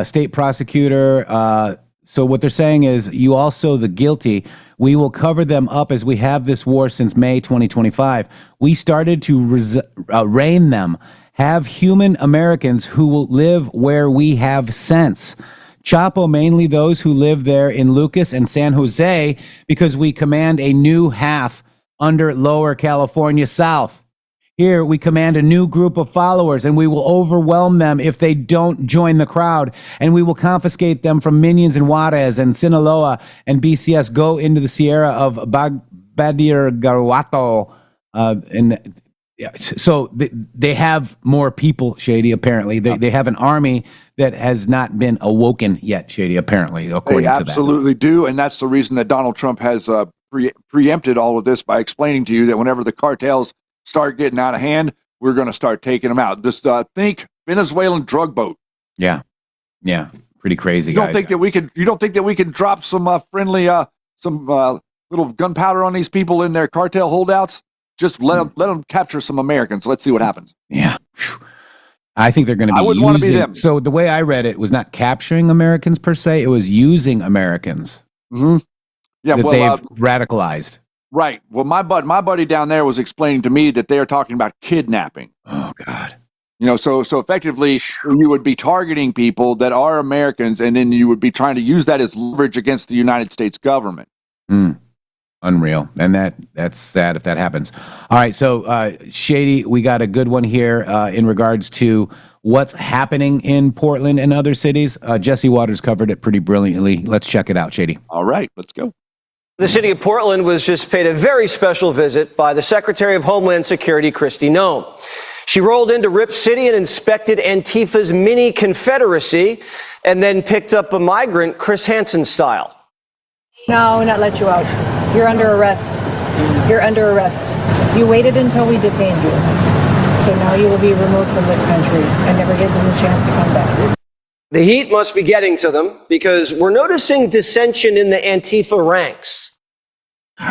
state prosecutor. So what they're saying is, you also the guilty, we will cover them up as we have this war since May 2025. We started to rein them, have human Americans who will live where we have sense. Chapo, mainly those who live there in Lucas and San Jose, because we command a new half under Lower California South. Here, we command a new group of followers, and we will overwhelm them if they don't join the crowd, and we will confiscate them from minions in Juarez and Sinaloa and BCS, go into the Sierra of Badiraguato. So they have more people, Shady, apparently. They have an army that has not been awoken yet, Shady, apparently, according to that. They absolutely do, and that's the reason that Donald Trump has preempted all of this by explaining to you that whenever the cartels start getting out of hand, we're going to start taking them out. Just think Venezuelan drug boat. Yeah, pretty crazy, guys. You don't think that we can drop some friendly, little gunpowder on these people in their cartel holdouts? Just let them capture some Americans. Let's see what happens. Yeah. I think they're going to be wouldn't want to be them. So the way I read it was not capturing Americans per se. It was using Americans. Mm-hmm. Yeah, that they've radicalized. Right. Well, my buddy down there was explaining to me that they are talking about kidnapping. Oh, God. So effectively, you would be targeting people that are Americans, and then you would be trying to use that as leverage against the United States government. Unreal. And that's sad if that happens. All right. So, Shady, we got a good one here in regards to what's happening in Portland and other cities. Jesse Waters covered it pretty brilliantly. Let's check it out, Shady. All right. Let's go. The city of Portland was just paid a very special visit by the Secretary of Homeland Security, Kristi Noem. She rolled into Rip City and inspected Antifa's mini Confederacy and then picked up a migrant, Chris Hansen style. No, we're not let you out. You're under arrest. You're under arrest. You waited until we detained you. So now you will be removed from this country and never given the chance to come back. The heat must be getting to them because we're noticing dissension in the Antifa ranks.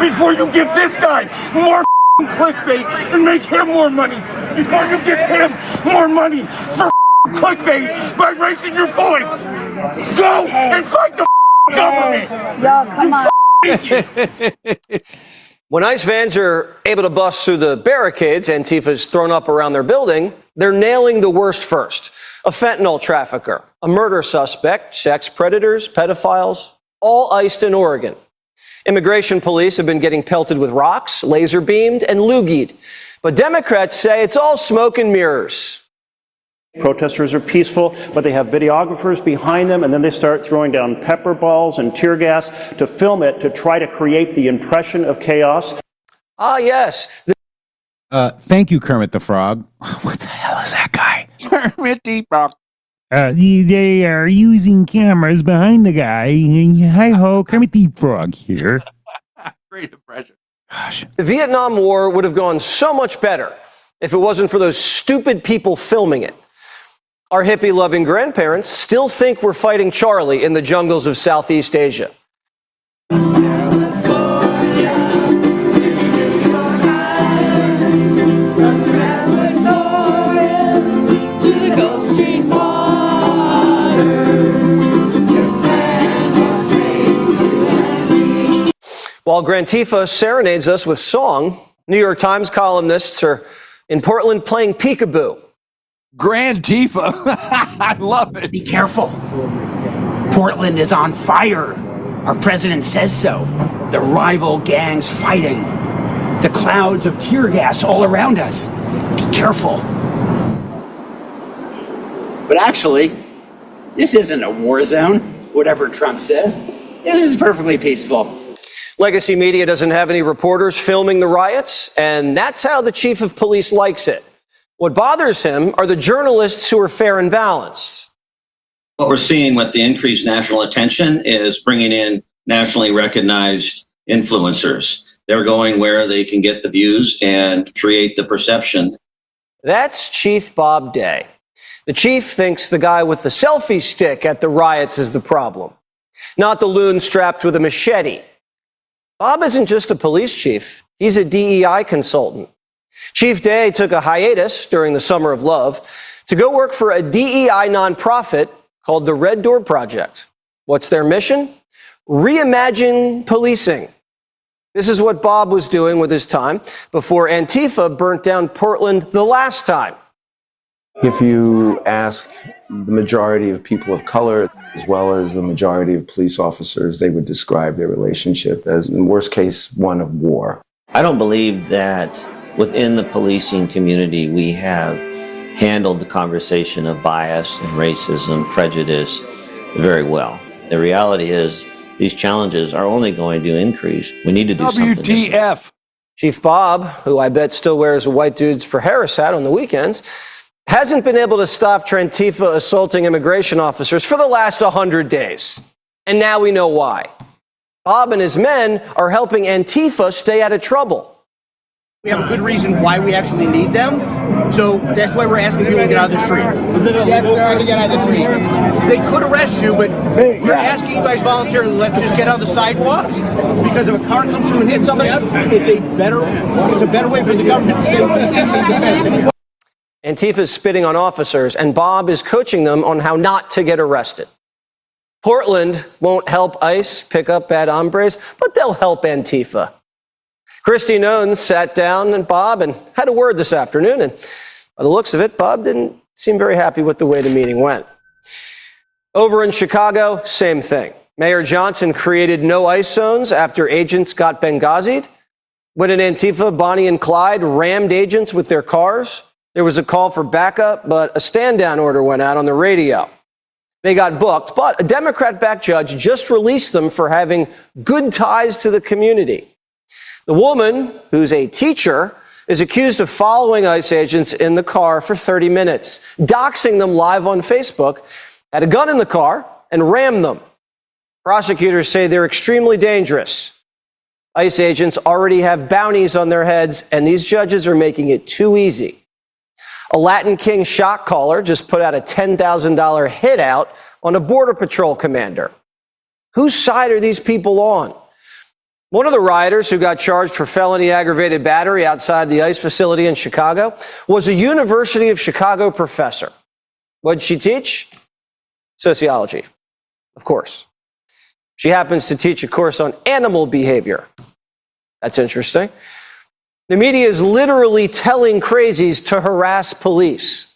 Before you give this guy more clickbait and make him more money. Before you give him more money for clickbait by raising your voice. Go and fight the government. Yo, come on. When ICE vans are able to bust through the barricades Antifa's thrown up around their building, they're nailing the worst first. A fentanyl trafficker, a murder suspect, sex predators, pedophiles, all iced in Oregon. Immigration police have been getting pelted with rocks, laser beamed, and loogied. But Democrats say it's all smoke and mirrors. Protesters are peaceful, but they have videographers behind them, and then they start throwing down pepper balls and tear gas to film it, to try to create the impression of chaos. Ah, yes. Thank you, Kermit the Frog. What the hell is that guy? Kermit the Frog. They are using cameras behind the guy. Hi-ho, Kermit the Frog here. Great impression. Gosh. The Vietnam War would have gone so much better if it wasn't for those stupid people filming it. Our hippie-loving grandparents still think we're fighting Charlie in the jungles of Southeast Asia. While Grantifa serenades us with song, New York Times columnists are in Portland playing peekaboo. Grantifa. I love it. Be careful. Portland is on fire. Our president says so. The rival gangs fighting. The clouds of tear gas all around us. Be careful. But actually, this isn't a war zone, whatever Trump says. This is perfectly peaceful. Legacy Media doesn't have any reporters filming the riots, and that's how the chief of police likes it. What bothers him are the journalists who are fair and balanced. What we're seeing with the increased national attention is bringing in nationally recognized influencers. They're going where they can get the views and create the perception. That's Chief Bob Day. The chief thinks the guy with the selfie stick at the riots is the problem, not the loon strapped with a machete. Bob isn't just a police chief. He's a DEI consultant. Chief Day took a hiatus during the Summer of Love to go work for a DEI nonprofit called the Red Door Project. What's their mission? Reimagine policing. This is what Bob was doing with his time before Antifa burnt down Portland the last time. If you ask the majority of people of color, as well as the majority of police officers, they would describe their relationship as, in worst case, one of war. I don't believe that within the policing community we have handled the conversation of bias and racism, prejudice very well. The reality is these challenges are only going to increase. We need to do something different. WTF. Chief Bob, who I bet still wears a white dudes for Harris hat on the weekends, hasn't been able to stop Antifa assaulting immigration officers for the last 100 days. And now we know why. Bob and his men are helping Antifa stay out of trouble. We have a good reason why we actually need them. So that's why we're asking people to get out of the street. Is it illegal to get out of the street? They could arrest you, but we're asking you guys voluntarily, let's just get out of the sidewalks. Because if a car comes through and hits somebody, it's a better way for the government to safely defend. Antifa is spitting on officers, and Bob is coaching them on how not to get arrested. Portland won't help ICE pick up bad hombres, but they'll help Antifa. Kristi Noem sat down and Bob and had a word this afternoon, and by the looks of it, Bob didn't seem very happy with the way the meeting went. Over in Chicago, same thing. Mayor Johnson created no ICE zones after agents got Benghazi'd. When an Antifa, Bonnie and Clyde, rammed agents with their cars, there was a call for backup, but a stand-down order went out on the radio. They got booked, but a Democrat-backed judge just released them for having good ties to the community. The woman, who's a teacher, is accused of following ICE agents in the car for 30 minutes, doxing them live on Facebook, had a gun in the car, and rammed them. Prosecutors say they're extremely dangerous. ICE agents already have bounties on their heads, and these judges are making it too easy. A Latin King shot caller just put out a $10,000 hit out on a Border Patrol commander. Whose side are these people on? One of the rioters who got charged for felony aggravated battery outside the ICE facility in Chicago was a University of Chicago professor. What'd she teach? Sociology, of course. She happens to teach a course on animal behavior. That's interesting. The media is literally telling crazies to harass police.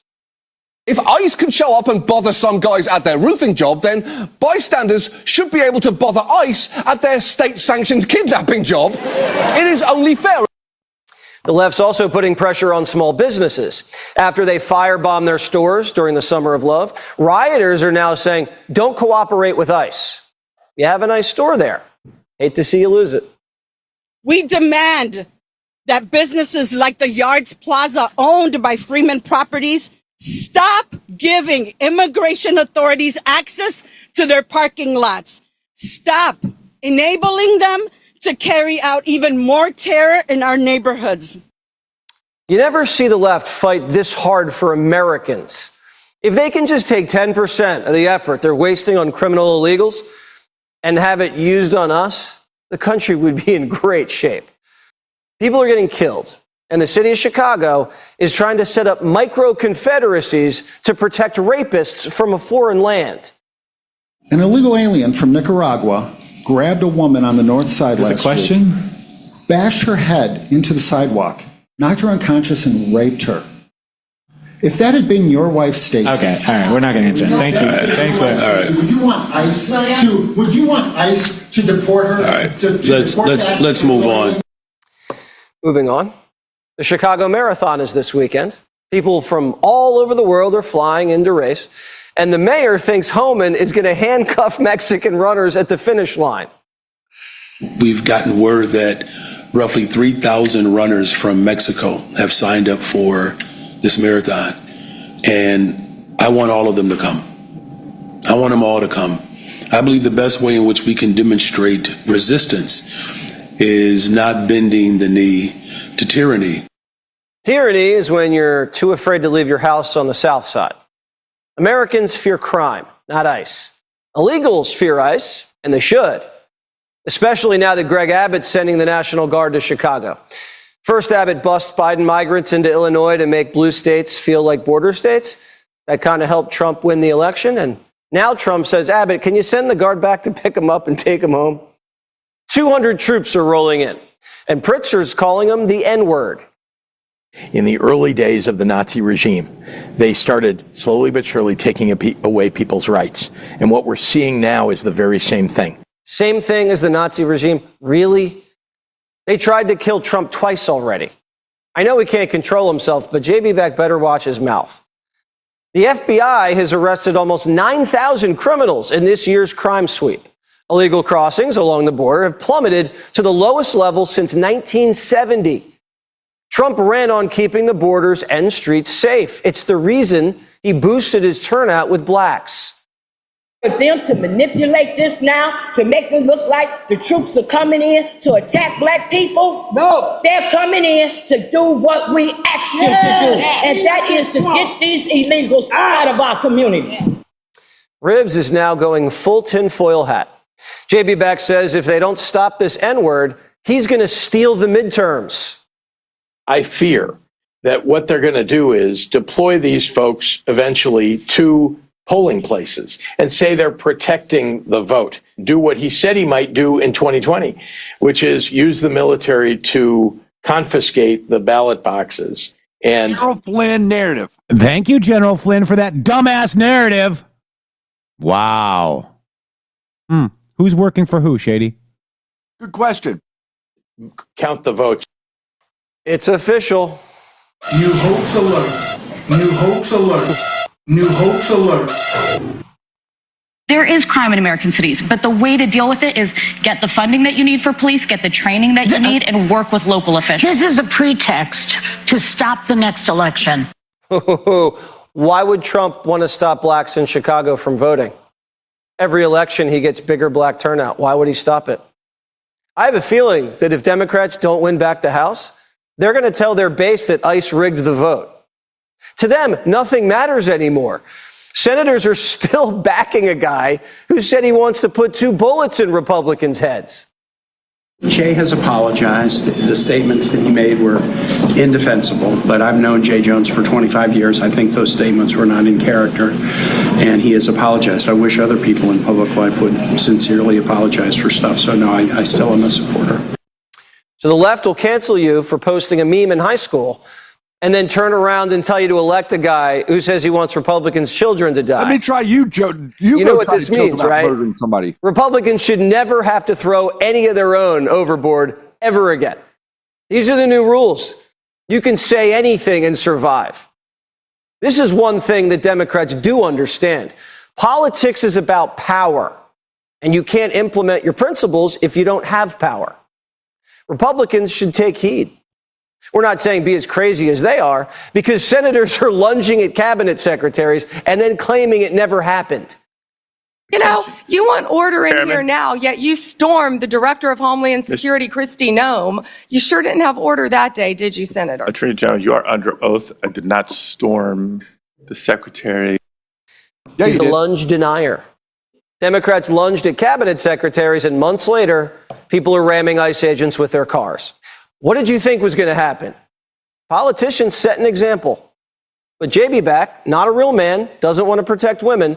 If ICE can show up and bother some guys at their roofing job, then bystanders should be able to bother ICE at their state-sanctioned kidnapping job. It is only fair. The left's also putting pressure on small businesses. After they firebombed their stores during the Summer of Love, rioters are now saying, don't cooperate with ICE. You have a nice store there. Hate to see you lose it. We demand that businesses like the Yards Plaza owned by Freeman Properties stop giving immigration authorities access to their parking lots. Stop enabling them to carry out even more terror in our neighborhoods. You never see the left fight this hard for Americans. If they can just take 10% of the effort they're wasting on criminal illegals and have it used on us, the country would be in great shape. People are getting killed, and the city of Chicago is trying to set up micro-confederacies to protect rapists from a foreign land. An illegal alien from Nicaragua grabbed a woman on the north side last week, bashed her head into the sidewalk, knocked her unconscious, and raped her. If that had been your wife, Stacey. Okay, all right, we're not going to answer it. Thank you. Thanks, Wes. All right. Would you want ICE to deport her? All right, let's move on. Moving on. The Chicago Marathon is this weekend. People from all over the world are flying in to race, and the mayor thinks Homan is going to handcuff Mexican runners at the finish line. We've gotten word that roughly 3,000 runners from Mexico have signed up for this marathon, and I want all of them to come. I want them all to come. I believe the best way in which we can demonstrate resistance is not bending the knee to tyranny. Tyranny is when you're too afraid to leave your house on the South Side. Americans fear crime, not ICE. Illegals fear ICE, and they should, especially now that Greg Abbott's sending the National Guard to Chicago. First, Abbott bust Biden migrants into Illinois to make blue states feel like border states. That kind of helped Trump win the election. And now Trump says, Abbott, can you send the Guard back to pick them up and take them home? 200 troops are rolling in, and Pritzker's calling them the N-word. In the early days of the Nazi regime, they started slowly but surely taking away people's rights. And what we're seeing now is the very same thing. Same thing as the Nazi regime? Really? They tried to kill Trump twice already. I know he can't control himself, but JB Beck better watch his mouth. The FBI has arrested almost 9,000 criminals in this year's crime sweep. Illegal crossings along the border have plummeted to the lowest level since 1970. Trump ran on keeping the borders and streets safe. It's the reason he boosted his turnout with blacks. For them to manipulate this now, to make it look like the troops are coming in to attack black people. No. They're coming in to do what we asked them to do. And that is to get these illegals out of our communities. Ribs is now going full tinfoil hat. JB Beck says if they don't stop this N-word, he's going to steal the midterms. I fear that what they're going to do is deploy these folks eventually to polling places and say they're protecting the vote. Do what he said he might do in 2020, which is use the military to confiscate the ballot boxes. And General Flynn narrative. Thank you, General Flynn, for that dumbass narrative. Wow. Who's working for who, Shady? Good question. Count the votes. It's official. New hoax alert. New hoax alert. New hoax alert. There is crime in American cities, but the way to deal with it is get the funding that you need for police, get the training that you need, and work with local officials. This is a pretext to stop the next election. Why would Trump want to stop blacks in Chicago from voting? Every election, he gets bigger black turnout. Why would he stop it? I have a feeling that if Democrats don't win back the House, they're going to tell their base that ICE rigged the vote. To them, nothing matters anymore. Senators are still backing a guy who said he wants to put 2 bullets in Republicans' heads. Jay has apologized. The statements that he made were indefensible, but I've known Jay Jones for 25 years. I think those statements were not in character, and he has apologized. I wish other people in public life would sincerely apologize for stuff. So no, I still am a supporter. So the left will cancel you for posting a meme in high school and then turn around and tell you to elect a guy who says he wants Republicans' children to die. Let me try you, Joe. You know what this means, right? Somebody. Republicans should never have to throw any of their own overboard ever again. These are the new rules. You can say anything and survive. This is one thing that Democrats do understand. Politics is about power, and you can't implement your principles if you don't have power. Republicans should take heed. We're not saying be as crazy as they are, because senators are lunging at cabinet secretaries and then claiming it never happened. You know, you want order in here now, yet you stormed the Director of Homeland Security, Kristi Noem. You sure didn't have order that day, did you, Senator? Attorney General, you are under oath. I did not storm the secretary. He's a lunge denier. Democrats lunged at cabinet secretaries, and months later, people are ramming ICE agents with their cars. What did you think was going to happen? Politicians set an example. But JB Beck, not a real man, doesn't want to protect women,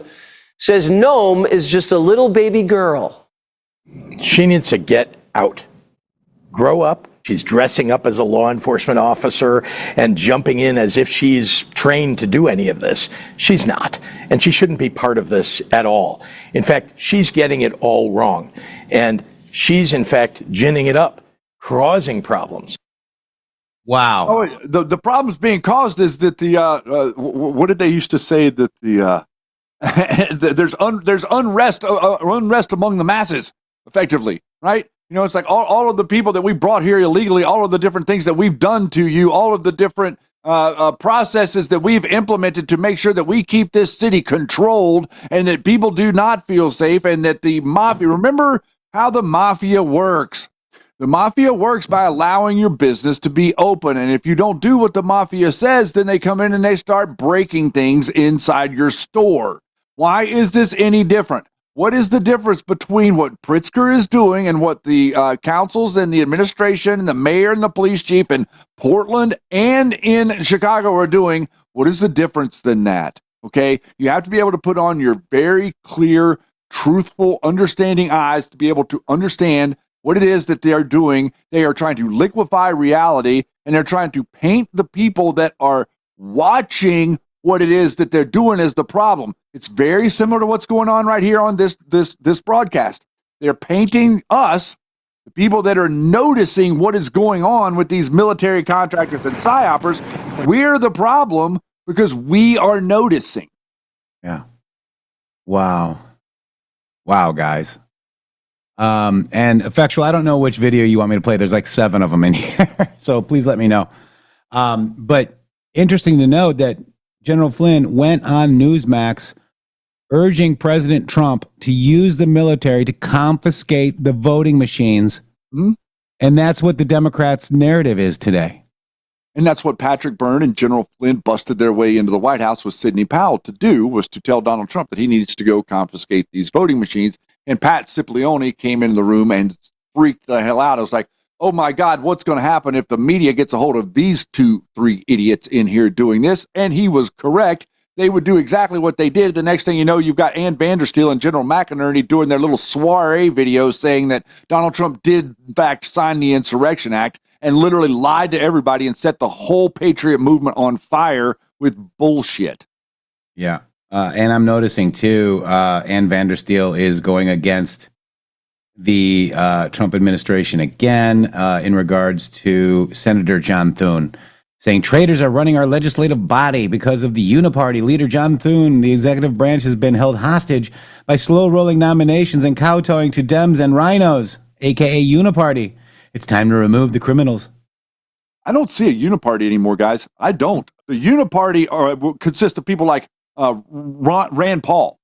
says Noem is just a little baby girl. She needs to get out. Grow up. She's dressing up as a law enforcement officer and jumping in as if she's trained to do any of this. She's not. And she shouldn't be part of this at all. In fact, she's getting it all wrong. And she's, in fact, ginning it up, causing problems. Wow. Oh, the problems being caused is that what did they used to say, that there's unrest among the masses, effectively, right? You know, it's like all of the people that we brought here illegally, all of the different things that we've done to you, all of the different processes that we've implemented to make sure that we keep this city controlled and that people do not feel safe, and that the mafia, remember how the mafia works. The mafia works by allowing your business to be open, and if you don't do what the mafia says, then they come in and they start breaking things inside your store. Why is this any different? What is the difference between what Pritzker is doing and what the councils and the administration and the mayor and the police chief in Portland and in Chicago are doing? What is the difference than that? Okay, you have to be able to put on your very clear, truthful, understanding eyes to be able to understand what it is that they are doing. They are trying to liquefy reality, and they're trying to paint the people that are watching what it is that they're doing as the problem. It's very similar to what's going on right here on this broadcast. They're painting us, the people that are noticing what is going on with these military contractors and psyopers. We're the problem because we are noticing. Yeah. Wow, guys. And Effectual, I don't know which video you want me to play. There's like 7 of them in here. So please let me know. But interesting to note that General Flynn went on Newsmax urging President Trump to use the military to confiscate the voting machines. Mm-hmm. And that's what the Democrats' narrative is today. And that's what Patrick Byrne and General Flynn busted their way into the White House with Sidney Powell to do, was to tell Donald Trump that he needs to go confiscate these voting machines. And Pat Cipollone came into the room and freaked the hell out. I was like, oh my God, what's going to happen if the media gets a hold of these 2-3 idiots in here doing this? And he was correct. They would do exactly what they did. The next thing you know, you've got Ann Vandersteel and General McInerney doing their little soiree videos saying that Donald Trump did, in fact, sign the Insurrection Act and literally lied to everybody and set the whole Patriot movement on fire with bullshit. Yeah. And I'm noticing, too, Ann Vandersteel is going against the Trump administration again in regards to Senator John Thune, saying traitors are running our legislative body because of the Uniparty. Leader John Thune, the executive branch, has been held hostage by slow-rolling nominations and kowtowing to Dems and rhinos, a.k.a. Uniparty. It's time to remove the criminals. I don't see a Uniparty anymore, guys. I don't. The Uniparty consists of people like Rand Paul.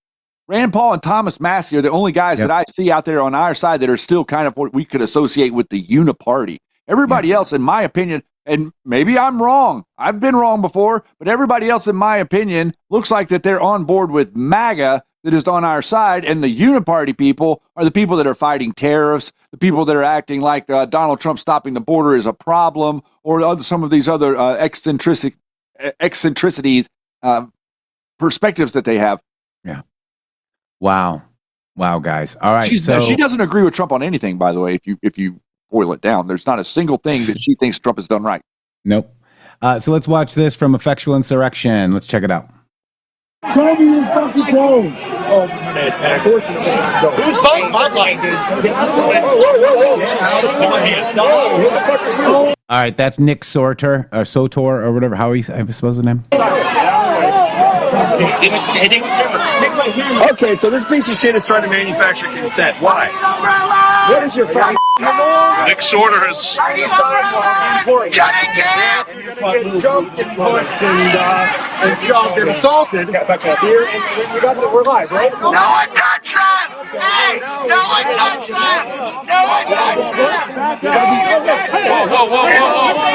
Rand Paul and Thomas Massey are the only guys that I see out there on our side that are still kind of what we could associate with the Uniparty. Everybody else, in my opinion, and maybe I'm wrong, I've been wrong before, but everybody else, in my opinion, looks like that they're on board with MAGA that is on our side, and the Uniparty people are the people that are fighting tariffs, the people that are acting like Donald Trump stopping the border is a problem, or some of these other eccentricities, perspectives that they have. Yeah. Wow, guys. All right. She doesn't agree with Trump on anything, by the way. If you boil it down, there's not a single thing that she thinks Trump has done right. Nope. So let's watch this from Effectual Insurrection. Let's check it out. Show me your fucking phone. Who's biting my mic? All right, that's Nick Sotor or whatever. How he supposed to name? Okay, so this piece of shit is trying to manufacture consent. Why? What is your fucking Nick Sorter has jumped and pushed and shoved and assaulted here, and we got the, we're live, right? No one touched that! Hey! No one touched that! No one touched that! Whoa.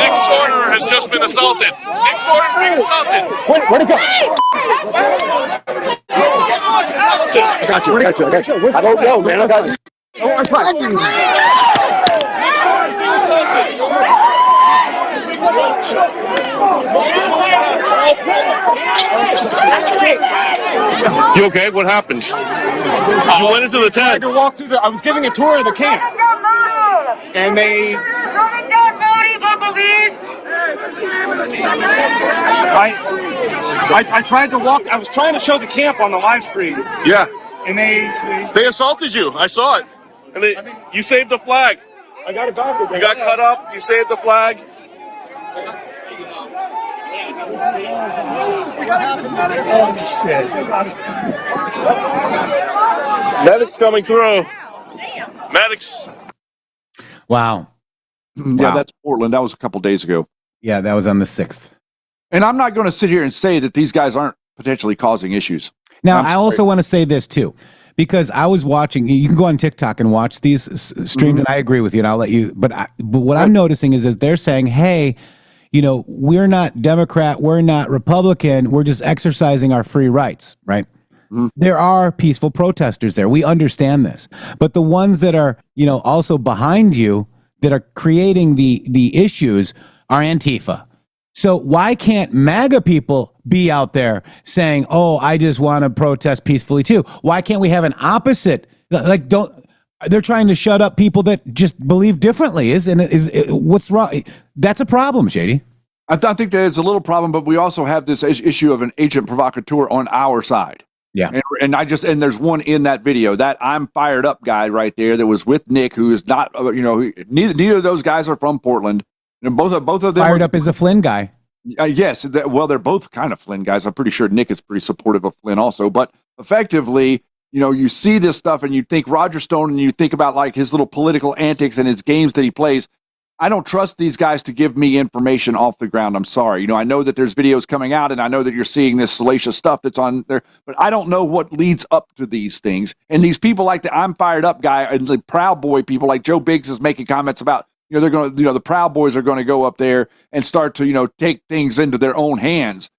Nick Sorter has just been assaulted. Nick Sorter's being assaulted. Where'd it go? I got you. I don't know, man. I got you. Oh, I'm fine. You okay? What happened? You went into the tent. I walked through I was giving a tour of the camp. And they... I tried to walk. I was trying to show the camp on the live stream. Yeah. And they assaulted you. I saw it. And you saved the flag. I got it back. You got cut up. You saved the flag. Oh shit! Medics coming through. Medics. Wow. Yeah, that's Portland. That was a couple days ago. Yeah, that was on the 6th. And I'm not going to sit here and say that these guys aren't potentially causing issues. Now, I also want to say this too, because I was watching. You can go on TikTok and watch these streams, and I agree with you. And I'll let you. But what I'm noticing is they're saying, "Hey, we're not Democrat, we're not Republican, we're just exercising our free rights." Right? There are peaceful protesters there. We understand this, but the ones that are, also behind you that are creating the issues are Antifa. So why can't MAGA people be out there saying, "Oh, I just want to protest peacefully too"? Why can't we have an opposite? Like, they're trying to shut up people that just believe differently. What's wrong? That's a problem, Shady. I think that it's a little problem, but we also have this issue of an agent provocateur on our side. Yeah. And there's one in that video, that I'm fired up guy right there that was with Nick, who is not, neither of those guys are from Portland. And both of them fired up is a Flynn guy. Yes. They're both kind of Flynn guys. I'm pretty sure Nick is pretty supportive of Flynn also, but effectively, you see this stuff and you think Roger Stone and you think about like his little political antics and his games that he plays. I don't trust these guys to give me information off the ground. I'm sorry. I know that there's videos coming out and I know that you're seeing this salacious stuff that's on there, but I don't know what leads up to these things. And these people like the I'm fired up guy and the Proud Boy people like Joe Biggs is making comments about, they're going to, the Proud Boys are going to go up there and start to, take things into their own hands.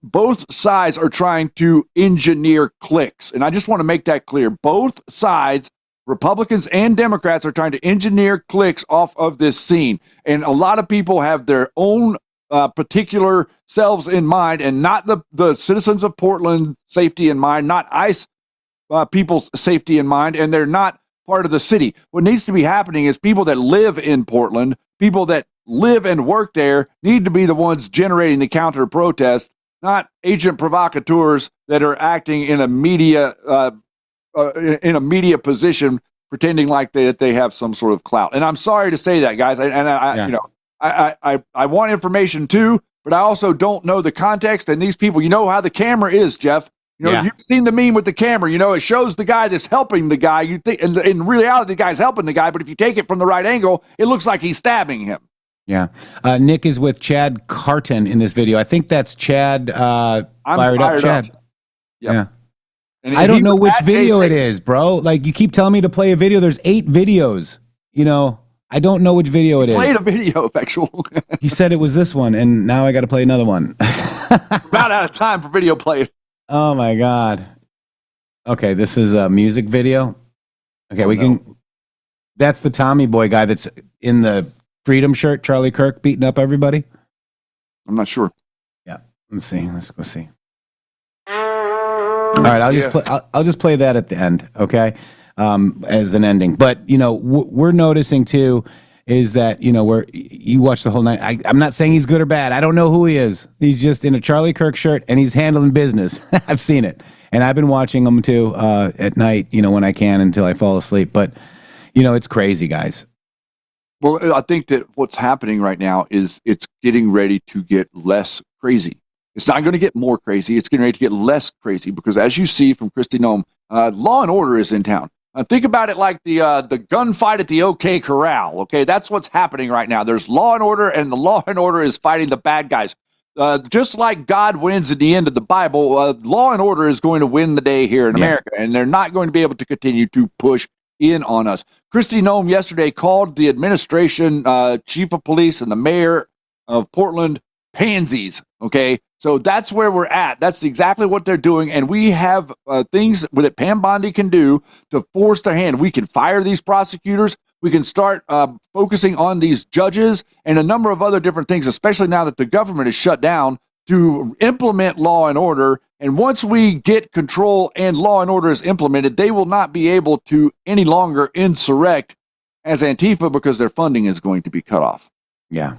Both sides are trying to engineer clicks. And I just want to make that clear. Both sides, Republicans and Democrats, are trying to engineer clicks off of this scene. And a lot of people have their own particular selves in mind and not the citizens of Portland safety in mind, not ICE people's safety in mind, and they're not part of the city. What needs to be happening is people that live in Portland, people that live and work there, need to be the ones generating the counter protest, not agent provocateurs that are acting in a media position, pretending like they have some sort of clout. And I'm sorry to say that, guys. I want information too, but I also don't know the context. And these people, how the camera is, Jeff. You've seen the meme with the camera. It shows the guy that's helping the guy. You think, and in reality, the guy's helping the guy. But if you take it from the right angle, it looks like he's stabbing him. Yeah. Nick is with Chad Carton in this video. I think that's Chad. Fired up Chad. Yep. Yeah. And I don't know which video it is, bro. Like, you keep telling me to play a video. There's 8 videos. I don't know which video it is. Played a video, Factual. He said it was this one, and now I got to play another one. About out of time for video play. Oh my God. Okay, this is a music video. Okay, that's the Tommy Boy guy that's in the Freedom shirt, Charlie Kirk beating up everybody. I'm not sure. Yeah, let's see. Let's go see. All right, I'll just play that at the end, okay, as an ending. But we're noticing too is that you watch the whole night. I'm not saying he's good or bad. I don't know who he is. He's just in a Charlie Kirk shirt and he's handling business. I've seen it, and I've been watching him too at night. When I can until I fall asleep. But it's crazy, guys. Well, I think that what's happening right now is it's getting ready to get less crazy. It's not going to get more crazy. It's getting ready to get less crazy because, as you see from Kristi Noem, law and order is in town. Think about it like the gunfight at the OK Corral. Okay, that's what's happening right now. There's law and order, and the law and order is fighting the bad guys. Just like God wins at the end of the Bible, law and order is going to win the day here in America, and they're not going to be able to continue to push in on us. Kristi Noem yesterday called the administration, chief of police, and the mayor of Portland pansies. Okay, so that's where we're at. That's exactly what they're doing, and we have things that Pam Bondi can do to force their hand. We can fire these prosecutors. We can start focusing on these judges and a number of other different things, especially now that the government is shut down, to implement law and order. And once we get control and law and order is implemented, they will not be able to any longer insurrect as Antifa because their funding is going to be cut off. Yeah.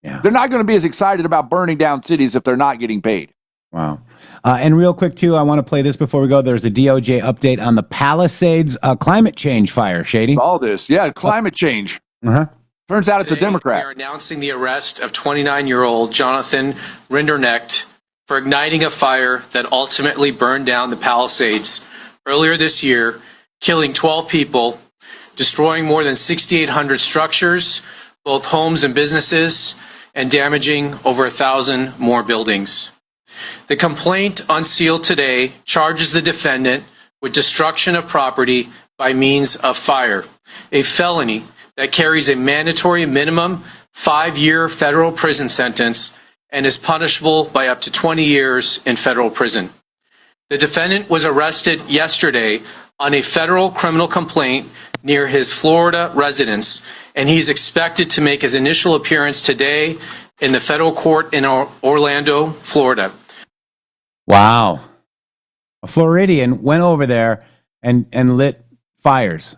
They're not going to be as excited about burning down cities if they're not getting paid. Wow. And real quick, too, I want to play this before we go. There's a DOJ update on the Palisades climate change fire, Shady. All this. Yeah, climate change. Turns out it's a Democrat. We are announcing the arrest of 29-year-old Jonathan Rinderknecht for igniting a fire that ultimately burned down the Palisades earlier this year, killing 12 people, destroying more than 6,800 structures, both homes and businesses, and damaging over 1,000 more buildings. The complaint unsealed today charges the defendant with destruction of property by means of fire, a felony that carries a mandatory minimum 5-year federal prison sentence and is punishable by up to 20 years in federal prison. The defendant was arrested yesterday on a federal criminal complaint near his Florida residence, and he's expected to make his initial appearance today in the federal court in Orlando, Florida. Wow. A Floridian went over there and lit fires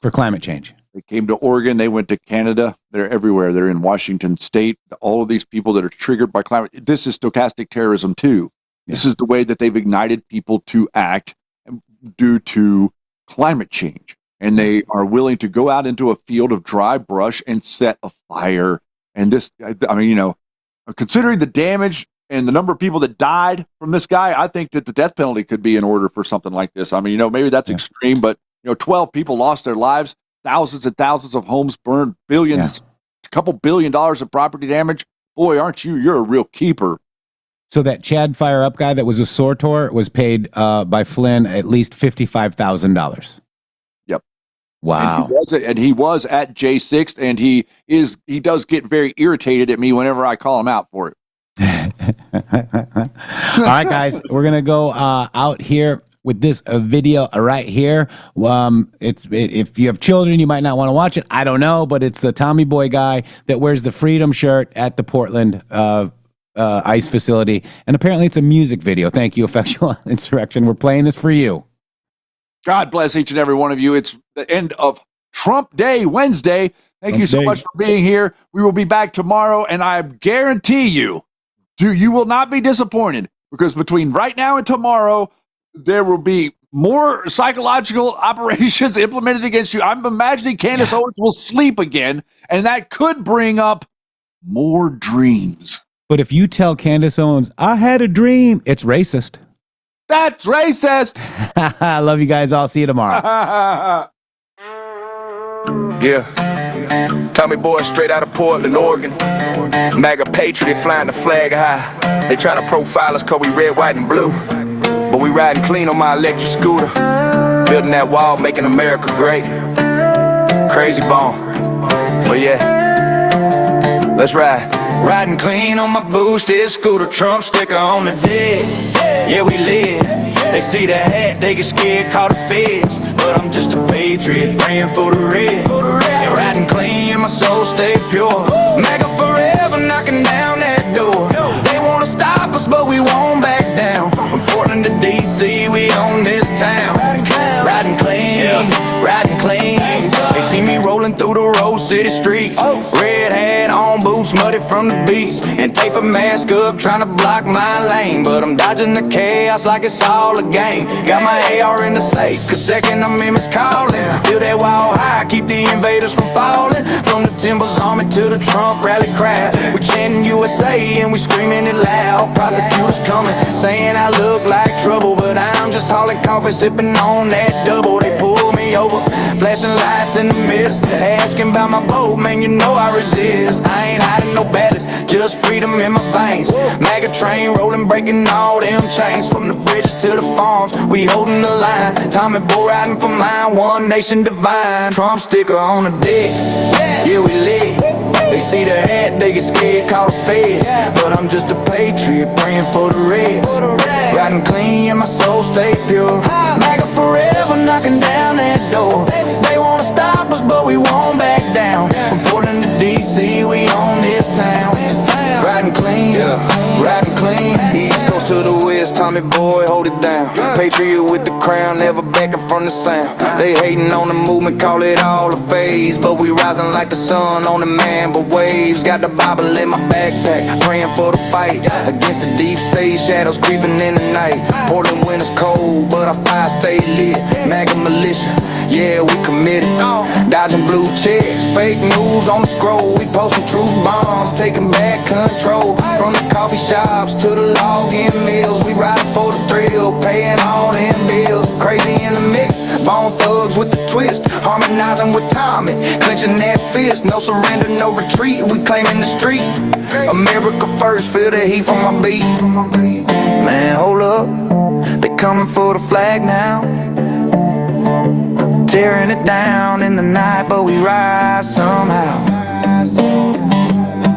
for climate change. They came to Oregon. They went to Canada. They're everywhere. They're in Washington State. All of these people that are triggered by climate. This is stochastic terrorism too. Yeah. This is the way that they've ignited people to act due to climate change. And they are willing to go out into a field of dry brush and set a fire. And this, I mean, you know, considering the damage and the number of people that died from this guy, I think that the death penalty could be in order for something like this. I mean, you know, maybe that's extreme, but, you know, 12 people lost their lives. Thousands and thousands of homes burned, billions, a couple $1 billion of property damage. Boy, aren't you're a real keeper. So that Chad Fire Up guy that was a Sortor was paid by Flynn at least $55,000. Yep. Wow. And he was at J6, and he does get very irritated at me whenever I call him out for it. All right, guys, we're going to go out here with this video right here. If you have children, you might not want to watch it. I don't know, but it's the Tommy Boy guy that wears the Freedom shirt at the Portland ICE facility. And apparently it's a music video. Thank you, Effectual Insurrection. We're playing this for you. God bless each and every one of you. It's the end of Trump Day, Wednesday. Thank you so much for being here. We will be back tomorrow, and I guarantee you will not be disappointed, because between right now and tomorrow, there will be more psychological operations implemented against you. I'm imagining Candace Owens will sleep again, and that could bring up more dreams. But if you tell Candace Owens, I had a dream, it's racist. That's racist. I love you guys. I'll see you tomorrow. Yeah. Tommy Boy straight out of Portland, Oregon. MAGA patriot flying the flag high. They trying to profile us cause we red, white, and blue. But we riding clean on my electric scooter. Building that wall, making America great. Crazy bomb. But yeah, let's ride. Riding clean on my boosted scooter, Trump sticker on the deck. Yeah, we live. They see the hat, they get scared, call the feds. But I'm just a patriot, praying for the red. And riding clean, my soul stay pure. MAGA forever, knocking down that door. They wanna stop us, but we won't back down. From Portland to DC, we own this town. Riding clean, riding clean. They see me rolling through the Rose City streets. Red hat on, boots muddy from the beach. And tape a mask up, trying to block my lane. But I'm dodging the chaos like it's all a game. Got my AR in the safe, cause Second Amendment's calling. Build that wall high, keep the invaders from falling. From the Timbers Army to the Trump rally crowd, we chanting USA and we screaming it loud. Prosecutors coming, saying I look like trouble, but I'm just hauling coffee, sipping on that double. They pull me over, flashing lights in the mist, asking about my vote, man, you know I resist. I ain't hiding no ballots, just freedom in my veins. MAGA train rolling, breaking all them chains. From the bridges to the farms, we holding the line. Tommy Boy riding for mine, one nation divine. Trump sticker on the deck, yeah, we lit. They see the hat, they get scared, call the feds. But I'm just a patriot, praying for the red. Riding clean and my soul stay pure. MAGA forever, knocking down that door. They wanna stop us, but we won't back down. From Portland to DC, we own this town. Riding clean, riding clean. East Coast to the West, Tommy Boy, hold it down. Patriot with the crown, never backing from the sound. They hating on the movement, call it all a phase. But we rising like the sun on the Mamba waves. Got the Bible in my backpack, praying for the fight against the deep state, shadows creeping in the night. Portland winter's cold, but our fire stay lit. MAGA militia, yeah, we committed. Dodging blue checks, fake news on the scroll. We posting truth bombs, taking back control. From the coffee shops to the log-in mills, we riding for the thrill, paying all them bills. Crazy in the mix, Bone thugs with the twist, harmonizing with Tommy, clenching that fist. No surrender, no retreat, we claiming the street. America first, feel the heat from my beat. Man, hold up, they coming for the flag now. Tearing it down in the night, but we rise somehow.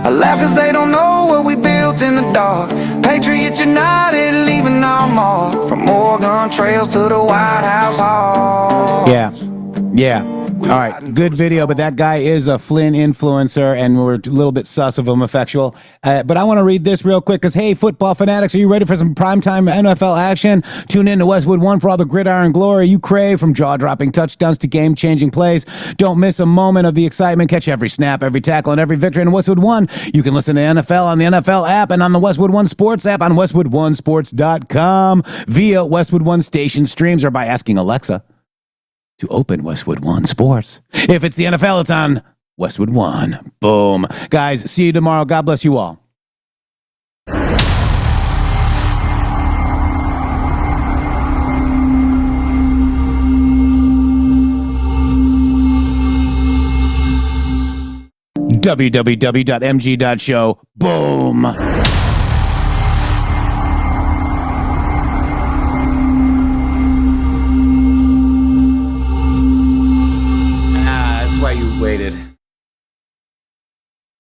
I laugh cause they don't know what we built in the dark. Patriots united, leaving our mark. From Oregon trails to the White House Hall. Yeah. All right, good video, but that guy is a Flynn influencer, and we're a little bit sus of him, effectual. But I want to read this real quick, because, hey, football fanatics, are you ready for some primetime NFL action? Tune in to Westwood One for all the gridiron glory you crave, from jaw-dropping touchdowns to game-changing plays. Don't miss a moment of the excitement. Catch every snap, every tackle, and every victory in Westwood One. You can listen to NFL on the NFL app and on the Westwood One Sports app on WestwoodOneSports.com via Westwood One station streams, or by asking Alexa to open Westwood One Sports. If it's the NFL, it's on Westwood One. Boom. Guys, see you tomorrow. God bless you all. www.mg.show. Boom.